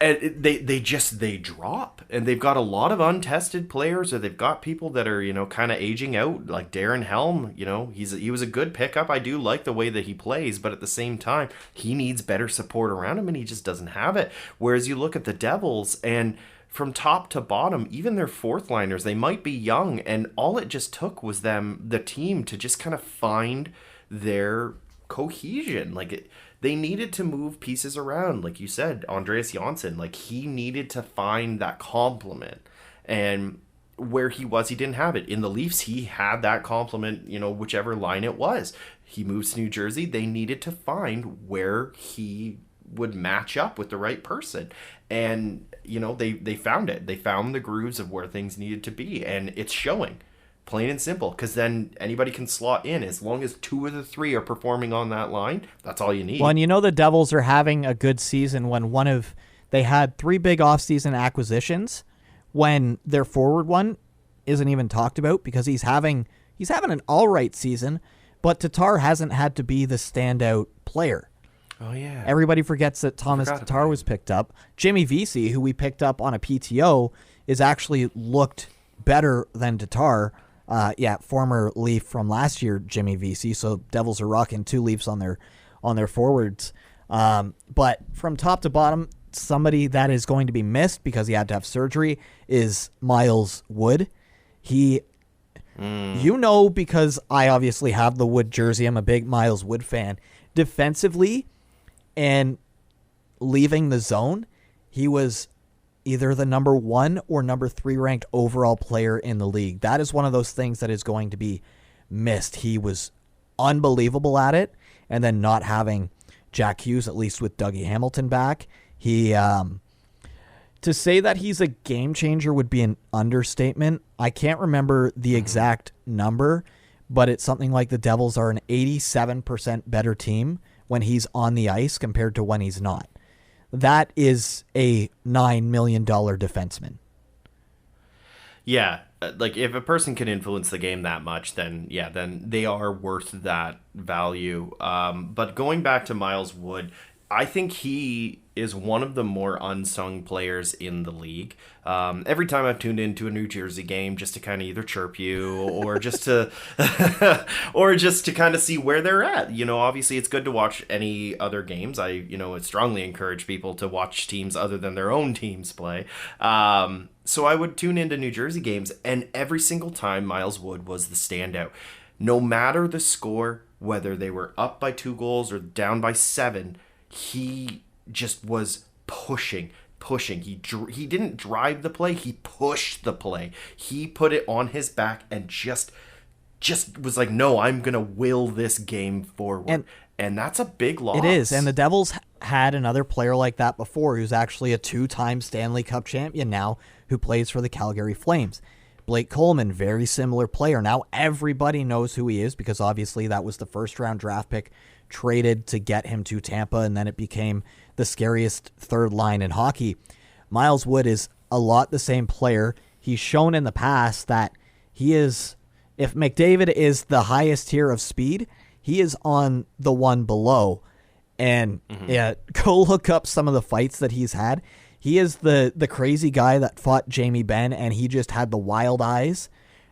And they drop, and they've got a lot of untested players, or they've got people that are, kind of aging out, like Darren Helm. He was a good pickup. I do like the way that he plays, but at the same time, he needs better support around him, and he just doesn't have it. Whereas you look at the Devils, and from top to bottom, even their fourth liners, they might be young, and all it just took was the team to just kind of find their cohesion. They needed to move pieces around. Like you said, Andreas Janssen, he needed to find that complement. And where he was, he didn't have it. In the Leafs, he had that complement, whichever line it was. He moves to New Jersey. They needed to find where he would match up with the right person. And, they found it. They found the grooves of where things needed to be. And it's showing. Plain and simple, because then anybody can slot in. As long as 2 of the 3 are performing on that line, that's all you need. Well, and the Devils are having a good season when one of They had 3 big offseason acquisitions when their forward one isn't even talked about because he's having an all right season, but Tatar hasn't had to be the standout player. Oh, yeah. Everybody forgets that Thomas Tatar was picked up. Jimmy Vesey, who we picked up on a PTO, is actually looked better than Tatar. Former Leaf from last year, Jimmy Vesey. So Devils are rocking 2 Leafs on their forwards. But from top to bottom, somebody that is going to be missed because he had to have surgery is Miles Wood. Because I obviously have the Wood jersey. I'm a big Miles Wood fan. Defensively and leaving the zone, he was either the number 1 or number 3 ranked overall player in the league. That is one of those things that is going to be missed. He was unbelievable at it, and then not having Jack Hughes, at least with Dougie Hamilton back, he to say that he's a game changer would be an understatement. I can't remember the exact number, but it's something like the Devils are an 87% better team when he's on the ice compared to when he's not. That is a $9 million defenseman. Yeah, like if a person can influence the game that much, then they are worth that value. But going back to Miles Wood, I think he is one of the more unsung players in the league. Every time I've tuned into a New Jersey game just to kind of either chirp you or just to kind of see where they're at. Obviously it's good to watch any other games. I strongly encourage people to watch teams other than their own teams play. So I would tune into New Jersey games, and every single time Miles Wood was the standout. No matter the score, whether they were up by 2 goals or down by 7, he just was pushing. He didn't drive the play. He pushed the play. He put it on his back and just was like, no, I'm going to will this game forward. And that's a big loss. It is. And the Devils had another player like that before who's actually a 2-time Stanley Cup champion now who plays for the Calgary Flames. Blake Coleman, very similar player. Now everybody knows who he is because obviously that was the first-round draft pick traded to get him to Tampa, and then it became the scariest third line in hockey. Miles Wood is a lot the same player. He's shown in the past that he is, if McDavid is the highest tier of speed, he is on the one below. And go look up some of the fights that he's had. He is the crazy guy that fought Jamie Benn, and he just had the wild eyes.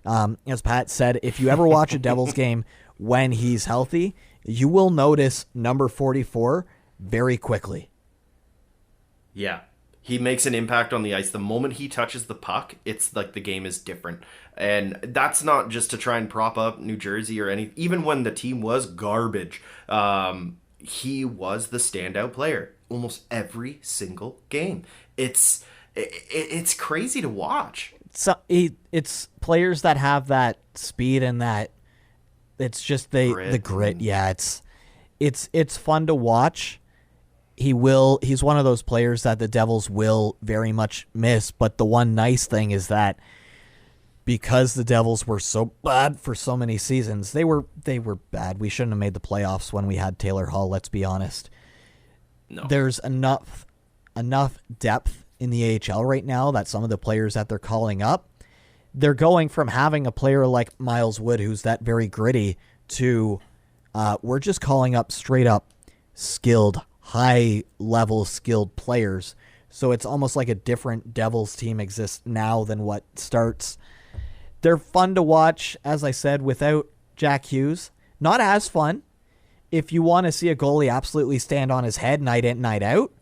As Pat said, if you ever watch a Devils game when he's healthy, you will notice number 44 very quickly. Yeah. He makes an impact on the ice. The moment he touches the puck, it's like the game is different. And that's not just to try and prop up New Jersey or anything. Even when the team was garbage, he was the standout player almost every single game. It's crazy to watch. So it's players that have that speed and that it's just the grit. Yeah, it's fun to watch. He's one of those players that the Devils will very much miss, but the one nice thing is that because the Devils were so bad for so many seasons, they were bad. We shouldn't have made the playoffs when we had Taylor Hall, let's be honest. No. There's enough depth in the AHL right now that some of the players that they're calling up, they're going from having a player like Miles Wood, who's that very gritty, to we're just calling up straight up skilled, high-level skilled players. So it's almost like a different Devils team exists now than what starts. They're fun to watch, as I said, without Jack Hughes. Not as fun. If you want to see a goalie absolutely stand on his head night in, night out,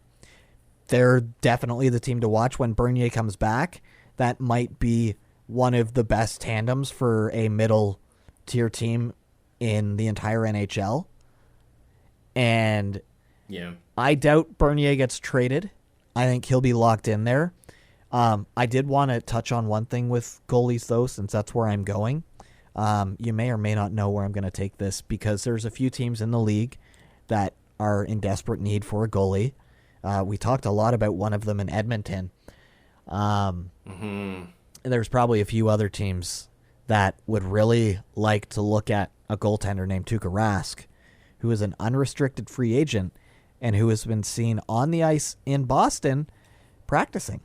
they're definitely the team to watch when Bernier comes back. That might be one of the best tandems for a middle-tier team in the entire NHL. And yeah, I doubt Bernier gets traded. I think he'll be locked in there. I did want to touch on one thing with goalies, though, since that's where I'm going. You may or may not know where I'm going to take this because there's a few teams in the league that are in desperate need for a goalie. We talked a lot about one of them in Edmonton. There's probably a few other teams that would really like to look at a goaltender named Tuukka Rask, who is an unrestricted free agent and who has been seen on the ice in Boston practicing.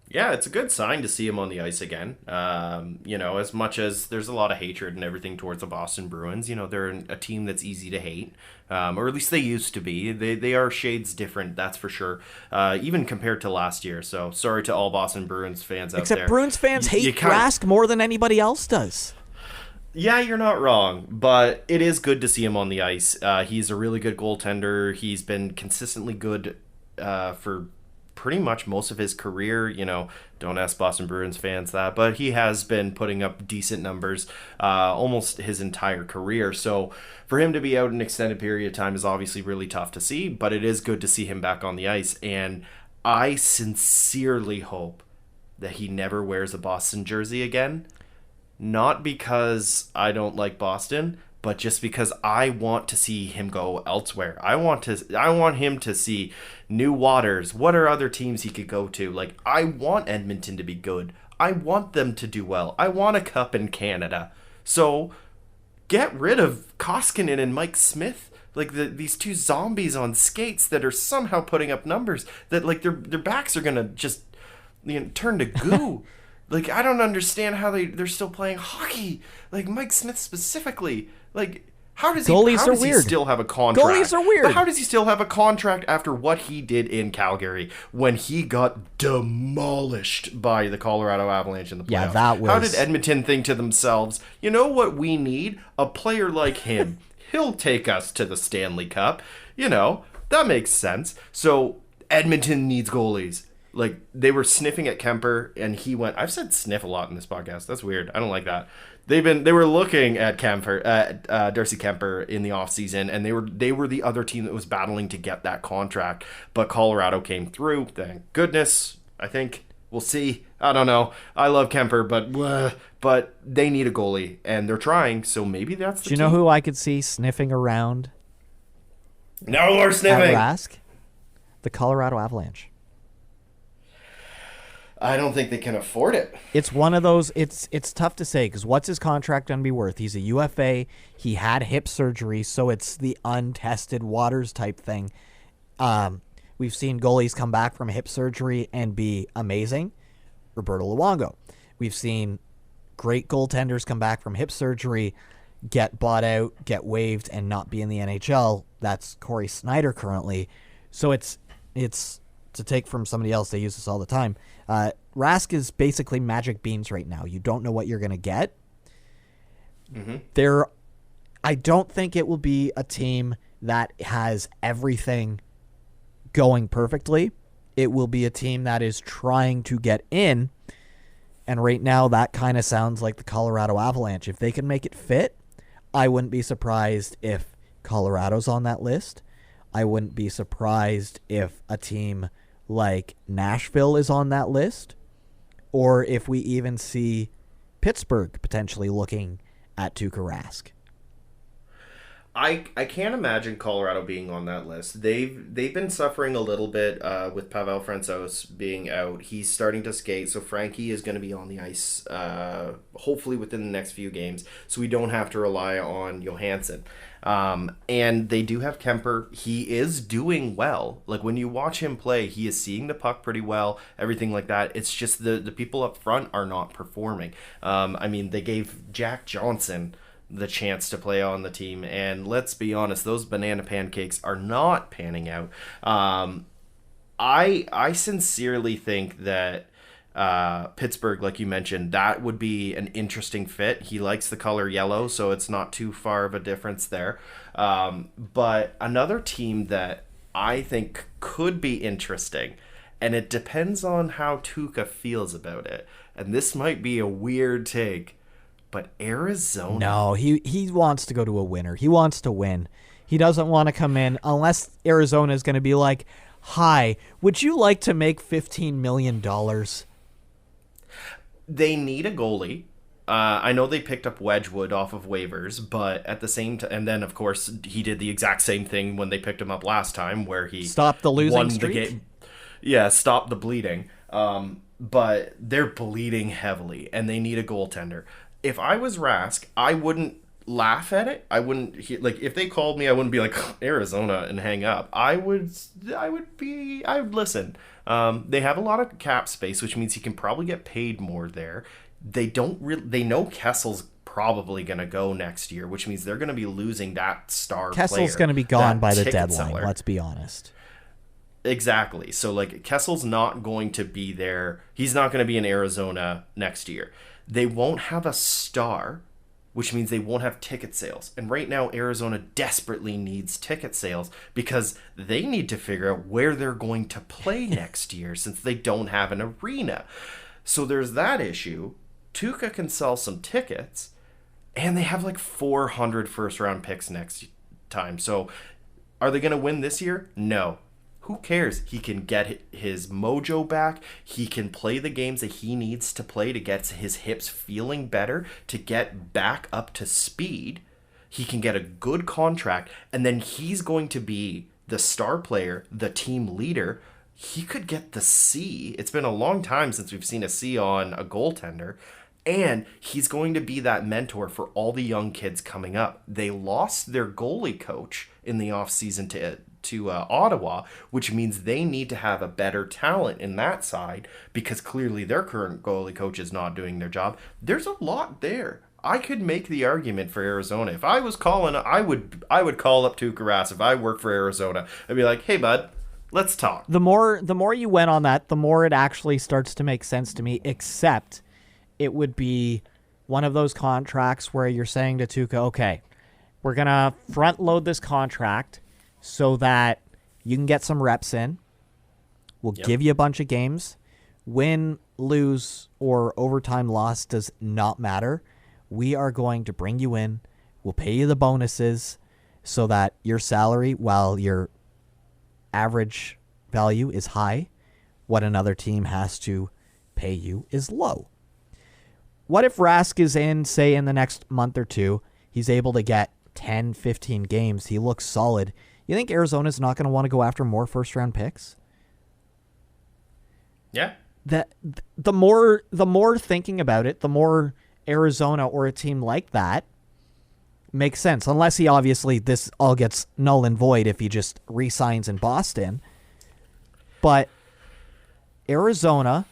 Yeah, it's a good sign to see him on the ice again. As much as there's a lot of hatred and everything towards the Boston Bruins, they're a team that's easy to hate, or at least they used to be. They are shades different, that's for sure, even compared to last year. So sorry to all Boston Bruins fans out there. Except Bruins fans hate Rask more than anybody else does. Yeah, you're not wrong, but it is good to see him on the ice. He's a really good goaltender. He's been consistently good for pretty much most of his career. Don't ask Boston Bruins fans that, but he has been putting up decent numbers almost his entire career. So for him to be out an extended period of time is obviously really tough to see, but it is good to see him back on the ice. And I sincerely hope that he never wears a Boston jersey again. Not because I don't like Boston, but just because I want to see him go elsewhere. I want him to see new waters. What are other teams he could go to? Like, I want Edmonton to be good. I want them to do well. I want a cup in Canada. So get rid of Koskinen and Mike Smith. Like these two zombies on skates that are somehow putting up numbers that like their backs are gonna just turn to goo. Like, I don't understand how they're still playing hockey. Like, Mike Smith specifically. Like, how does he still have a contract? Goalies are weird. But how does he still have a contract after what he did in Calgary when he got demolished by the Colorado Avalanche in the playoffs? Yeah, that was... How did Edmonton think to themselves, you know what we need? A player like him. He'll take us to the Stanley Cup. That makes sense. So, Edmonton needs goalies. Like, they were sniffing at Kemper, and he went... I've said sniff a lot in this podcast. That's weird. I don't like that. They were looking at Darcy Kemper in the offseason, and they were the other team that was battling to get that contract. But Colorado came through. Thank goodness. I think. We'll see. I don't know. I love Kemper, but they need a goalie, and they're trying, so maybe that's the Do you know who I could see sniffing around? No more sniffing! At Rask? The Colorado Avalanche. I don't think they can afford it. It's one of those, it's tough to say, because what's his contract going to be worth? He's a UFA. He had hip surgery, so it's the untested waters type thing. We've seen goalies come back from hip surgery and be amazing. Roberto Luongo. We've seen great goaltenders come back from hip surgery, get bought out, get waived, and not be in the NHL. That's Corey Snyder currently. So it's to take from somebody else. They use this all the time. Rask is basically magic beans right now. You don't know what you're going to get. Mm-hmm. I don't think it will be a team that has everything going perfectly. It will be a team that is trying to get in. And right now, that kind of sounds like the Colorado Avalanche. If they can make it fit, I wouldn't be surprised if Colorado's on that list. I wouldn't be surprised if a team like Nashville is on that list, or if we even see Pittsburgh potentially looking at Tuukka Rask. I can't imagine Colorado being on that list. They've been suffering a little bit with Pavel Francouz being out. He's starting to skate, so Frankie is going to be on the ice hopefully within the next few games, so we don't have to rely on Johansson. And they do have Kemper. He is doing well. Like, when you watch him play, he is seeing the puck pretty well, everything like that. It's just the people up front are not performing. They gave Jack Johnson the chance to play on the team, and let's be honest, those banana pancakes are not panning out. I sincerely think that Pittsburgh, like you mentioned, that would be an interesting fit. He likes the color yellow, so it's not too far of a difference there. But another team that I think could be interesting, and it depends on how Tuukka feels about it, and this might be a weird take, but Arizona. No, he wants to go to a winner. He wants to win. He doesn't want to come in unless Arizona is going to be like, hi, would you like to make $15 million? They need a goalie. I know they picked up Wedgwood off of waivers, but at the same time, and then of course he did the exact same thing when they picked him up last time, where he stopped the losing won streak. The game. Yeah, stopped the bleeding. But they're bleeding heavily, and they need a goaltender. If I was Rask, I wouldn't laugh at it. I wouldn't if they called me, I wouldn't be like Arizona and hang up. I would listen. They have a lot of cap space, which means he can probably get paid more there. They know Kessel's probably going to go next year, which means they're going to be losing that star player. Kessel's going to be gone by the deadline, seller. let's be honest. Exactly. So, like, Kessel's not going to be there. He's not going to be in Arizona next year. They won't have a star, which means they won't have ticket sales. And right now, Arizona desperately needs ticket sales because they need to figure out where they're going to play next year since they don't have an arena. So there's that issue. Tuukka can sell some tickets, and they have like 400 first-round picks next time. So are they going to win this year? No. Who cares? He can get his mojo back. He can play the games that he needs to play to get his hips feeling better, to get back up to speed. He can get a good contract, and then he's going to be the star player, the team leader. He could get the C. It's been a long time since we've seen a C on a goaltender. And he's going to be that mentor for all the young kids coming up. They lost their goalie coach in the offseason to Ottawa, which means they need to have a better talent in that side because clearly their current goalie coach is not doing their job. There's a lot there. I could make the argument for Arizona. If I was calling, I would call up Tuukka Rask if I worked for Arizona. I'd be like, hey, bud, let's talk. The more you went on that, the more it actually starts to make sense to me, except it would be one of those contracts where you're saying to Tuukka, okay, we're going to front load this contract so that you can get some reps in. We'll give you a bunch of games. Win, lose, or overtime loss does not matter. We are going to bring you in. We'll pay you the bonuses so that your salary, while your average value is high, what another team has to pay you is low. What if Rask is in, say, in the next month or two, he's able to get 10, 15 games, he looks solid. You think Arizona's not going to want to go after more first-round picks? Yeah. The more thinking about it, the more Arizona or a team like that makes sense. Unless he obviously, this all gets null and void if he just re-signs in Boston. But Arizona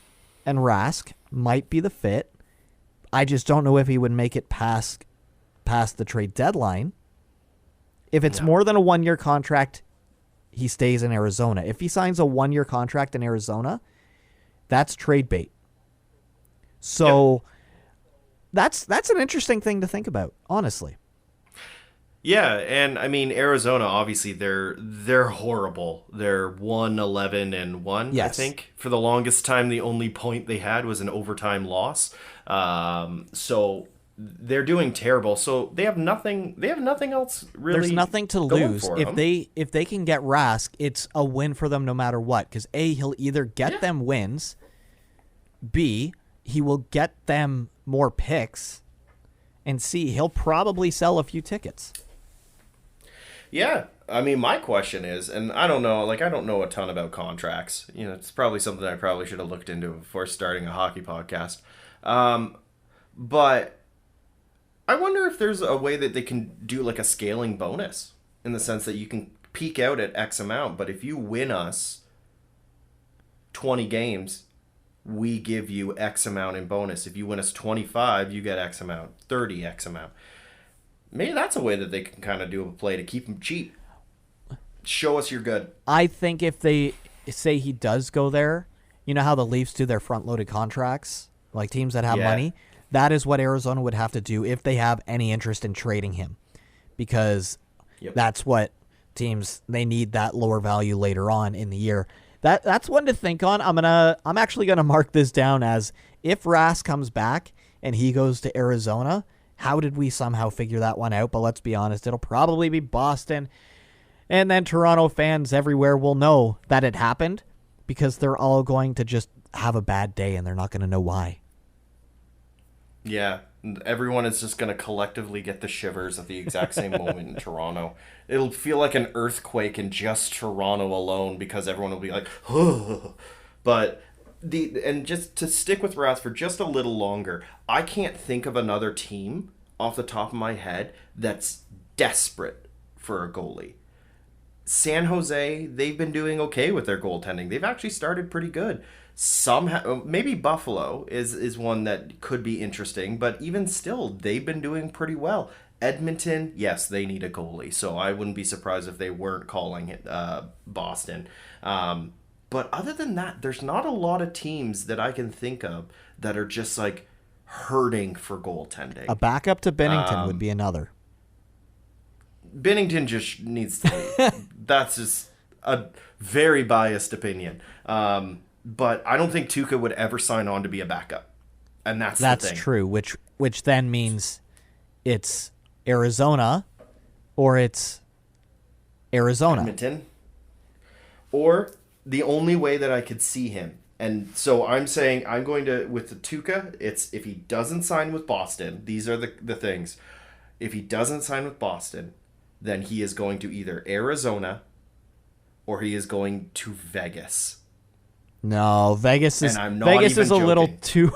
and Rask might be the fit. I just don't know if he would make it past the trade deadline. If it's more than a 1-year contract, he stays in Arizona. If he signs a 1-year contract in Arizona, that's trade bait. So that's an interesting thing to think about, honestly. Yeah, and I mean Arizona, obviously they're horrible. They're 1-11-1, yes. I think. For the longest time, the only point they had was an overtime loss. So they're doing terrible. So they have nothing. They have nothing else really. There's nothing to lose if they can get Rask. It's a win for them no matter what. Because A, he'll either get them wins. B, he will get them more picks. And C, he'll probably sell a few tickets. Yeah, I mean, my question is, and I don't know a ton about contracts. You know, it's probably something I probably should have looked into before starting a hockey podcast. But I wonder if there's a way that they can do like a scaling bonus in the sense that you can peak out at X amount, but if you win us 20 games, we give you X amount in bonus. If you win us 25, you get X amount, 30 X amount. Maybe that's a way that they can kind of do a play to keep him cheap. Show us you're good. I think if they say he does go there, you know how the Leafs do their front-loaded contracts? Like teams that have money? That is what Arizona would have to do if they have any interest in trading him. Because that's what teams, they need that lower value later on in the year. That's one to think on. I'm actually gonna mark this down as if Rask comes back and he goes to Arizona, how did we somehow figure that one out? But let's be honest, it'll probably be Boston. And then Toronto fans everywhere will know that it happened because they're all going to just have a bad day and they're not going to know why. Yeah, everyone is just going to collectively get the shivers at the exact same moment in Toronto. It'll feel like an earthquake in just Toronto alone because everyone will be like, oh. But just to stick with Rask for just a little longer, I can't think of another team off the top of my head that's desperate for a goalie. San Jose, they've been doing okay with their goaltending. They've actually started pretty good. Somehow, maybe Buffalo is one that could be interesting, but even still, they've been doing pretty well. Edmonton, yes, they need a goalie, so I wouldn't be surprised if they weren't calling it Boston. But other than that, there's not a lot of teams that I can think of that are just like hurting for goaltending. A backup to Bennington would be another. Bennington just needs to leave. That's just a very biased opinion. But I don't think Tuukka would ever sign on to be a backup. And that's the thing. True, which then means it's Arizona or it's Arizona. Edmonton. Or the only way that I could see him, and so I'm saying I'm going to, with the Tuukka, it's if he doesn't sign with Boston, these are the things. If he doesn't sign with Boston, then he is going to either Arizona or he is going to Vegas. No, Vegas is a little too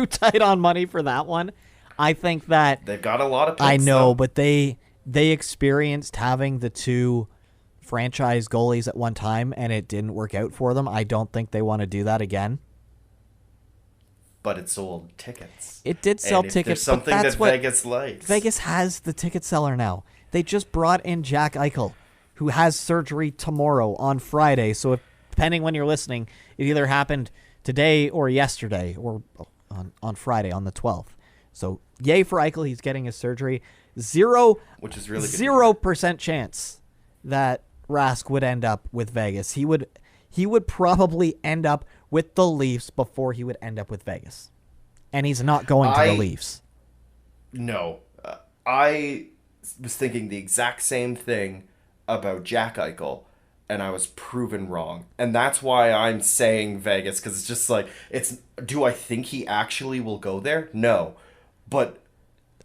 tight on money for that one. I think that they've got a lot of picks, I know, though. But they experienced having the two franchise goalies at one time and it didn't work out for them. I don't think they want to do that again. But it sold tickets. It did sell and if tickets. There's something but that's that Vegas likes. Vegas has the ticket seller now. They just brought in Jack Eichel, who has surgery tomorrow on Friday. So depending when you're listening, it either happened today or yesterday or on Friday on the 12th. So yay for Eichel. He's getting his surgery. Which is really good. 0% chance that Rask would end up with Vegas. He would probably end up with the Leafs before he would end up with Vegas. And he's not going to the Leafs. No. I was thinking the exact same thing about Jack Eichel, and I was proven wrong. And that's why I'm saying Vegas, because it's just like, do I think he actually will go there? No. But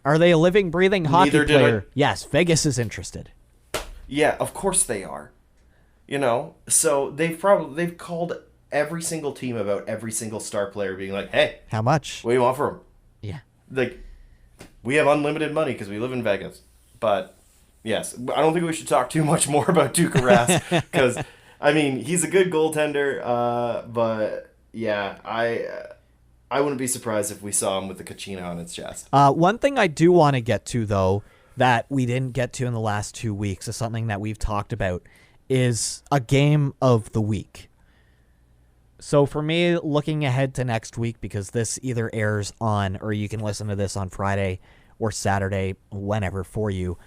are they a living, breathing hockey player? Yes, Vegas is interested. Yeah, of course they are. So they've called every single team about every single star player being like, hey, how much? What do you want for him? Yeah. Like, we have unlimited money because we live in Vegas. But, yes, I don't think we should talk too much more about Tuukka Rask because, I mean, he's a good goaltender, but, yeah, I wouldn't be surprised if we saw him with the Kachina on his chest. One thing I do want to get to, though, that we didn't get to in the last 2 weeks is something that we've talked about is a game of the week. So for me, looking ahead to next week, because this either airs on, or you can listen to this on Friday or Saturday, whenever for you.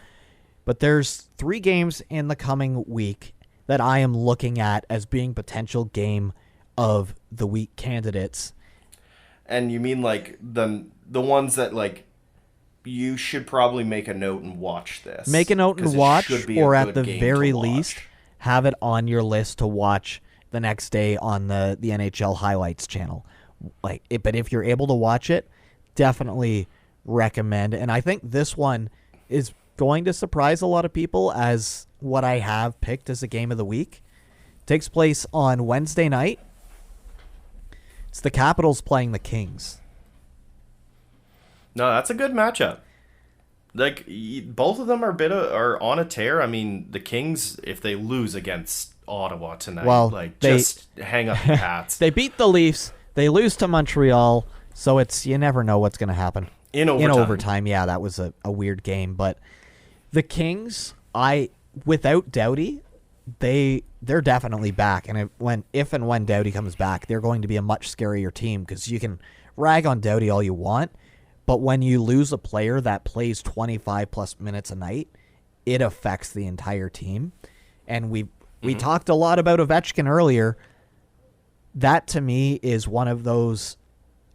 But there's 3 games in the coming week that I am looking at as being potential game of the week candidates. And you mean like the ones that like you should probably make a note and watch this. Make a note and watch, or at the very least, have it on your list to watch the next day on the NHL highlights channel. But if you're able to watch it, definitely recommend. And I think this one is going to surprise a lot of people as what I have picked as a game of the week. It takes place on Wednesday night. It's the Capitals playing the Kings. No, that's a good matchup. Like, both of them are on a tear. I mean, the Kings, if they lose against Ottawa tonight, just hang up your hats. They beat the Leafs. They lose to Montreal. So you never know what's going to happen. In overtime. Yeah, that was a weird game. But the Kings, without Doughty, they're definitely back. And if and when Doughty comes back, they're going to be a much scarier team because you can rag on Doughty all you want. But when you lose a player that plays 25-plus minutes a night, it affects the entire team. And we talked a lot about Ovechkin earlier. That, to me, is one of those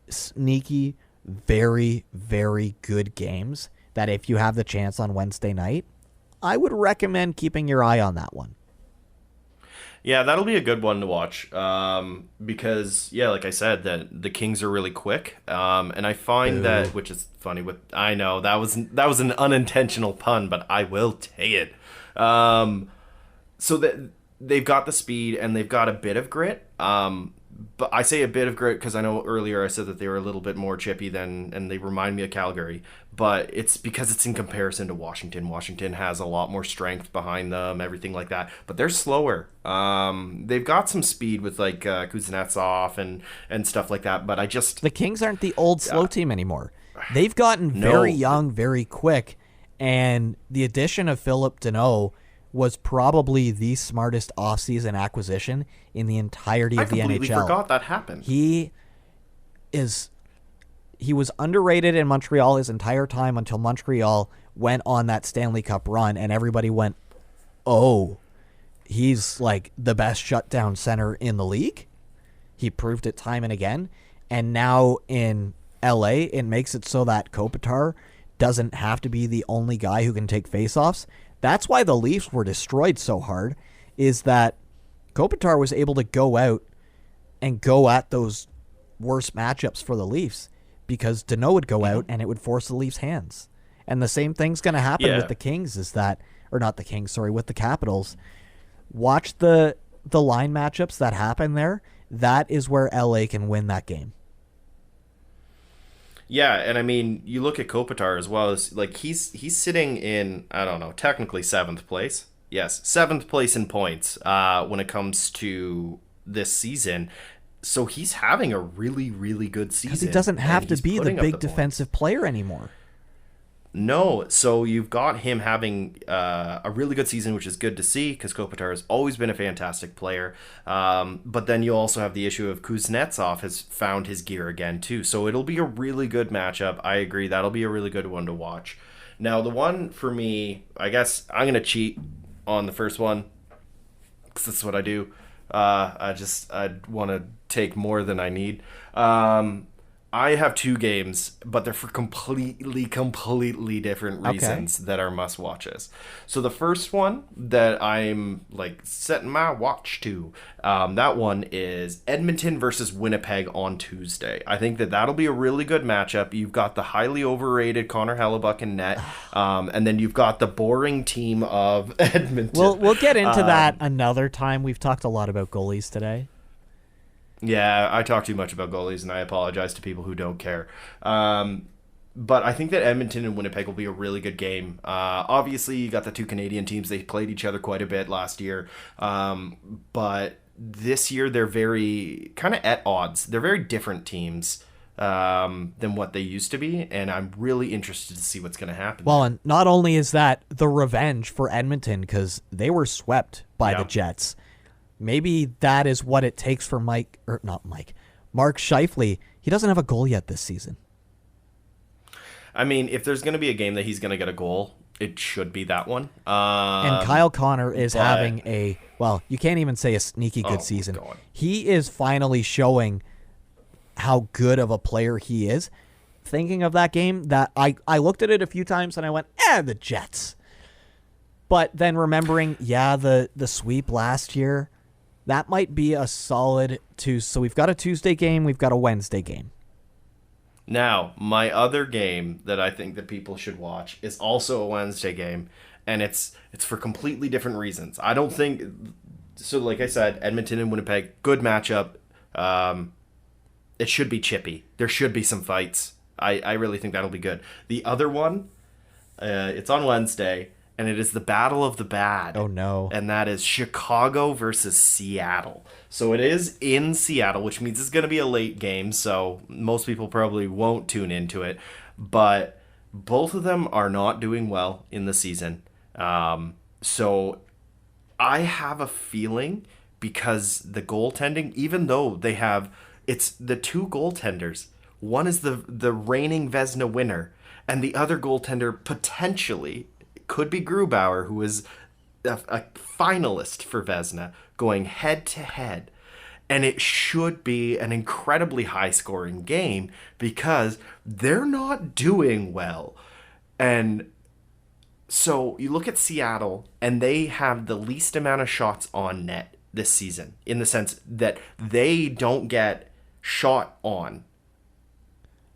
sneaky, very, very good games that if you have the chance on Wednesday night, I would recommend keeping your eye on that one. Yeah, that'll be a good one to watch because, yeah, like I said, that the Kings are really quick, and I find that, which is funny. I know that was an unintentional pun, but I will take it. So that they've got the speed and they've got a bit of grit, but I say a bit of grit because I know earlier I said that they were a little bit more chippy and they remind me of Calgary, but it's because it's in comparison to Washington. Washington has a lot more strength behind them, everything like that, but they're slower. They've got some speed with like Kuznetsov and stuff like that, but the Kings aren't the old slow team anymore. They've gotten very young, very quick, and the addition of Philip Deneau was probably the smartest offseason acquisition in the entirety of the NHL. I completely forgot that happened. He was underrated in Montreal his entire time until Montreal went on that Stanley Cup run, and everybody went, oh, he's like the best shutdown center in the league. He proved it time and again, and now in LA, it makes it so that Kopitar doesn't have to be the only guy who can take faceoffs. That's why the Leafs were destroyed so hard, is that Kopitar was able to go out and go at those worst matchups for the Leafs because Deneau would go out and it would force the Leafs' hands. And the same thing's going to happen with the Kings, is that, or not the Kings, sorry, with the Capitals. Watch the line matchups that happen there. That is where LA can win that game. Yeah, and I mean, you look at Kopitar as well as like he's sitting in, I don't know, technically 7th place. Yes, 7th place in points when it comes to this season. So he's having a really, really good season. Because he doesn't have to be the big defensive player anymore. No, so you've got him having a really good season, which is good to see because Kopitar has always been a fantastic player. But then you also have the issue of Kuznetsov has found his gear again too. So it'll be a really good matchup. I agree. That'll be a really good one to watch. Now, the one for me, I guess I'm going to cheat on the first one because that's what I do. I want to take more than I need. I have 2 games, but they're for completely different reasons that are must-watches. So the first one that I'm like setting my watch to, that one is Edmonton versus Winnipeg on Tuesday. I think that'll be a really good matchup. You've got the highly overrated Connor Hellebuck in net, and then you've got the boring team of Edmonton. We'll get into that another time. We've talked a lot about goalies today. Yeah, I talk too much about goalies, and I apologize to people who don't care. But I think that Edmonton and Winnipeg will be a really good game. Obviously, you got the 2 Canadian teams. They played each other quite a bit last year. But this year, they're very kind of at odds. They're very different teams than what they used to be, and I'm really interested to see what's going to happen. Well, and not only is that the revenge for Edmonton, because they were swept by the Jets. Maybe that is what it takes for Mark Scheifele. He doesn't have a goal yet this season. I mean, if there's going to be a game that he's going to get a goal, it should be that one. And Kyle Connor is having you can't even say a sneaky good season. God. He is finally showing how good of a player he is. Thinking of that game, that I looked at it a few times and I went, the Jets. But then remembering, the sweep last year, that might be a solid Tuesday. So we've got a Tuesday game, we've got a Wednesday game. Now, my other game that I think that people should watch is also a Wednesday game, and it's for completely different reasons. I don't think so. Like I said, Edmonton and Winnipeg, good matchup. It should be chippy. There should be some fights. I really think that'll be good. The other one, it's on Wednesday. And it is the Battle of the Bad. Oh, no. And that is Chicago versus Seattle. So it is in Seattle, which means it's going to be a late game. So most people probably won't tune into it. But both of them are not doing well in the season. So I have a feeling, because the goaltending, even though it's the 2 goaltenders. One is the reigning Vezina winner. And the other goaltender potentially could be Grubauer, who is a finalist for Vezina, going head-to-head. And it should be an incredibly high-scoring game because they're not doing well. And so you look at Seattle, and they have the least amount of shots on net this season, in the sense that they don't get shot on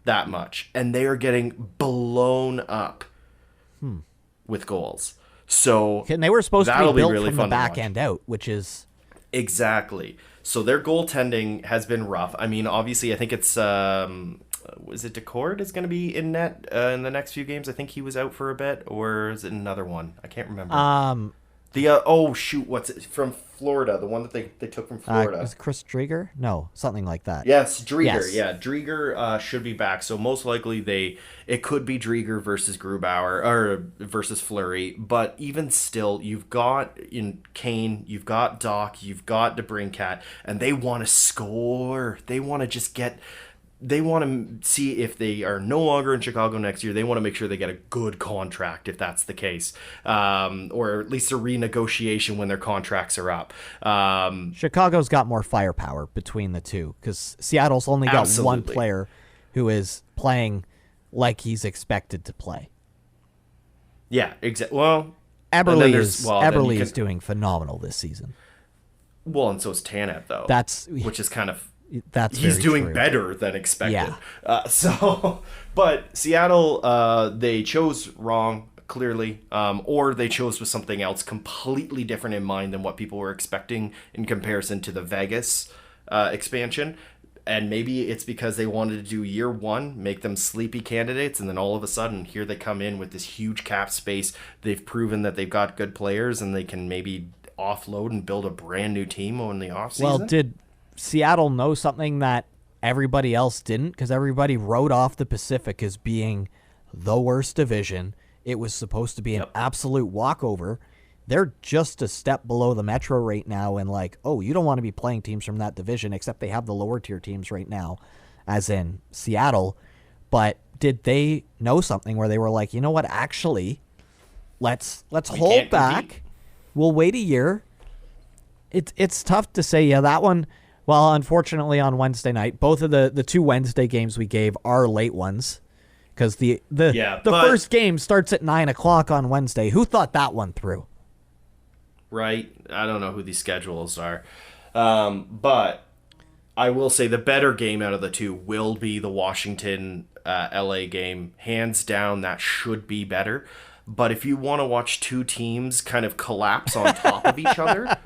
that much. And they are getting blown up with goals. So and they were supposed to be built really from the back end out, which is exactly. So their goaltending has been rough. I mean, obviously, I think it's was it Decord is going to be in net in the next few games? I think he was out for a bit, or is it another one? I can't remember. What's it from Florida? The one that they took from Florida. Is it Chris Drieger? No, something like that. Yes, Drieger. Yes. Yeah, Drieger should be back. So most likely it could be Drieger versus Grubauer or versus Fleury. But even still, you've got in Kane, you've got Doc, you've got DeBrincat, and they want to score. They want to just get. They want to see if they are no longer in Chicago next year. They want to make sure they get a good contract if that's the case, or at least a renegotiation when their contracts are up. Chicago's got more firepower between the two because Seattle's only got one player who is playing like he's expected to play. Yeah, exactly. Well, Eberle is doing phenomenal this season. Well, and so is Tanev, though. Which is kind of. He's doing true. better than expected. Yeah. But Seattle, they chose wrong, clearly, or they chose with something else completely different in mind than what people were expecting in comparison to the Vegas expansion. And maybe it's because they wanted to do year one, make them sleepy candidates, and then all of a sudden, here they come in with this huge cap space. They've proven that they've got good players, and they can maybe offload and build a brand new team in the offseason. Well, did Seattle know something that everybody else didn't? Because everybody wrote off the Pacific as being the worst division. It was supposed to be an absolute walkover. They're just a step below the Metro right now, and you don't want to be playing teams from that division, except they have the lower tier teams right now, as in Seattle. But did they know something where they were like, you know what, actually, let's hold back. We'll wait a year. It's tough to say, that one. Well, unfortunately, on Wednesday night, both of the two Wednesday games we gave are late ones because the first game starts at 9:00 on Wednesday. Who thought that one through? Right. I don't know who these schedules are. But I will say the better game out of the two will be the Washington LA game. Hands down, that should be better. But if you want to watch two teams kind of collapse on top of each other,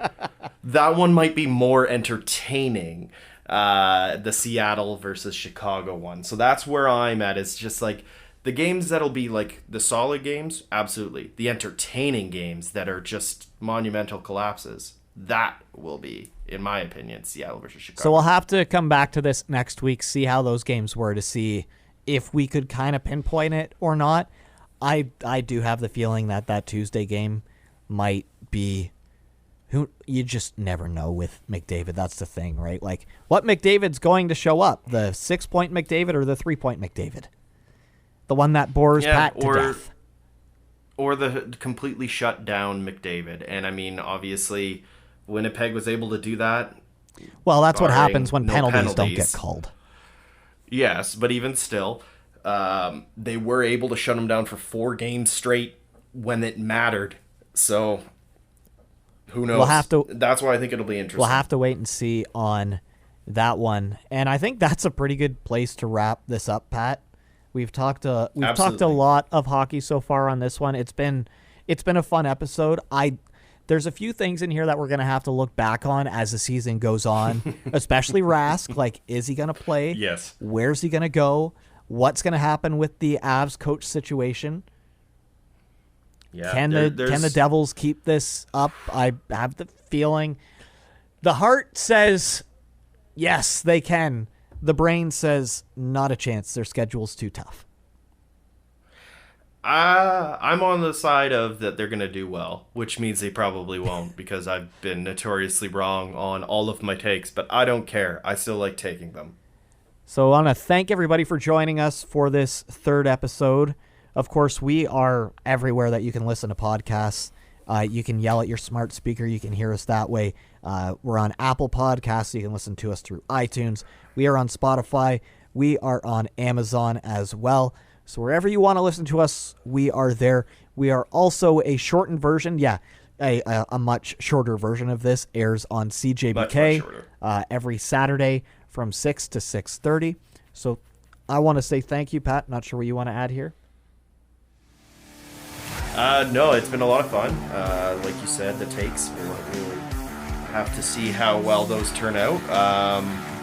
that one might be more entertaining, the Seattle versus Chicago one. So that's where I'm at. It's just the games that'll be the solid games, absolutely. The entertaining games that are just monumental collapses, that will be, in my opinion, Seattle versus Chicago. So we'll have to come back to this next week, see how those games were to see if we could kind of pinpoint it or not. I do have the feeling that Tuesday game might be who you just never know with McDavid. That's the thing, right? What McDavid's going to show up? The 6-point McDavid or the 3-point McDavid? The one that bores Pat to death. Or the completely shut down McDavid. And I mean, obviously, Winnipeg was able to do that. Well, that's what happens when penalties don't get called. Yes, but even still, they were able to shut him down for 4 games straight when it mattered. So, who knows? That's why I think it'll be interesting. We'll have to wait and see on that one. And I think that's a pretty good place to wrap this up, Pat. We've talked a lot of hockey so far on this one. It's been a fun episode. There's a few things in here that we're going to have to look back on as the season goes on, especially Rask. Is he going to play? Yes. Where's he going to go? What's going to happen with the Avs coach situation? Yeah, can the Devils keep this up? I have the feeling the heart says yes, they can. The brain says not a chance. Their schedule's too tough. I'm on the side of that they're going to do well, which means they probably won't because I've been notoriously wrong on all of my takes, but I don't care. I still like taking them. So I want to thank everybody for joining us for this third episode. Of course, we are everywhere that you can listen to podcasts. You can yell at your smart speaker. You can hear us that way. We're on Apple Podcasts. You can listen to us through iTunes. We are on Spotify. We are on Amazon as well. So wherever you want to listen to us, we are there. We are also a shortened version. Yeah, a much shorter version of this airs on CJBK every Saturday from 6 to 6:30. So I want to say thank you, Pat. Not sure what you want to add here. No, it's been a lot of fun. Like you said, the takes will have to see how well those turn out.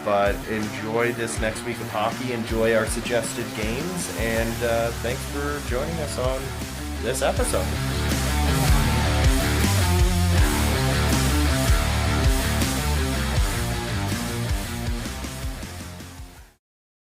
But enjoy this next week of hockey. Enjoy our suggested games. And thanks for joining us on this episode.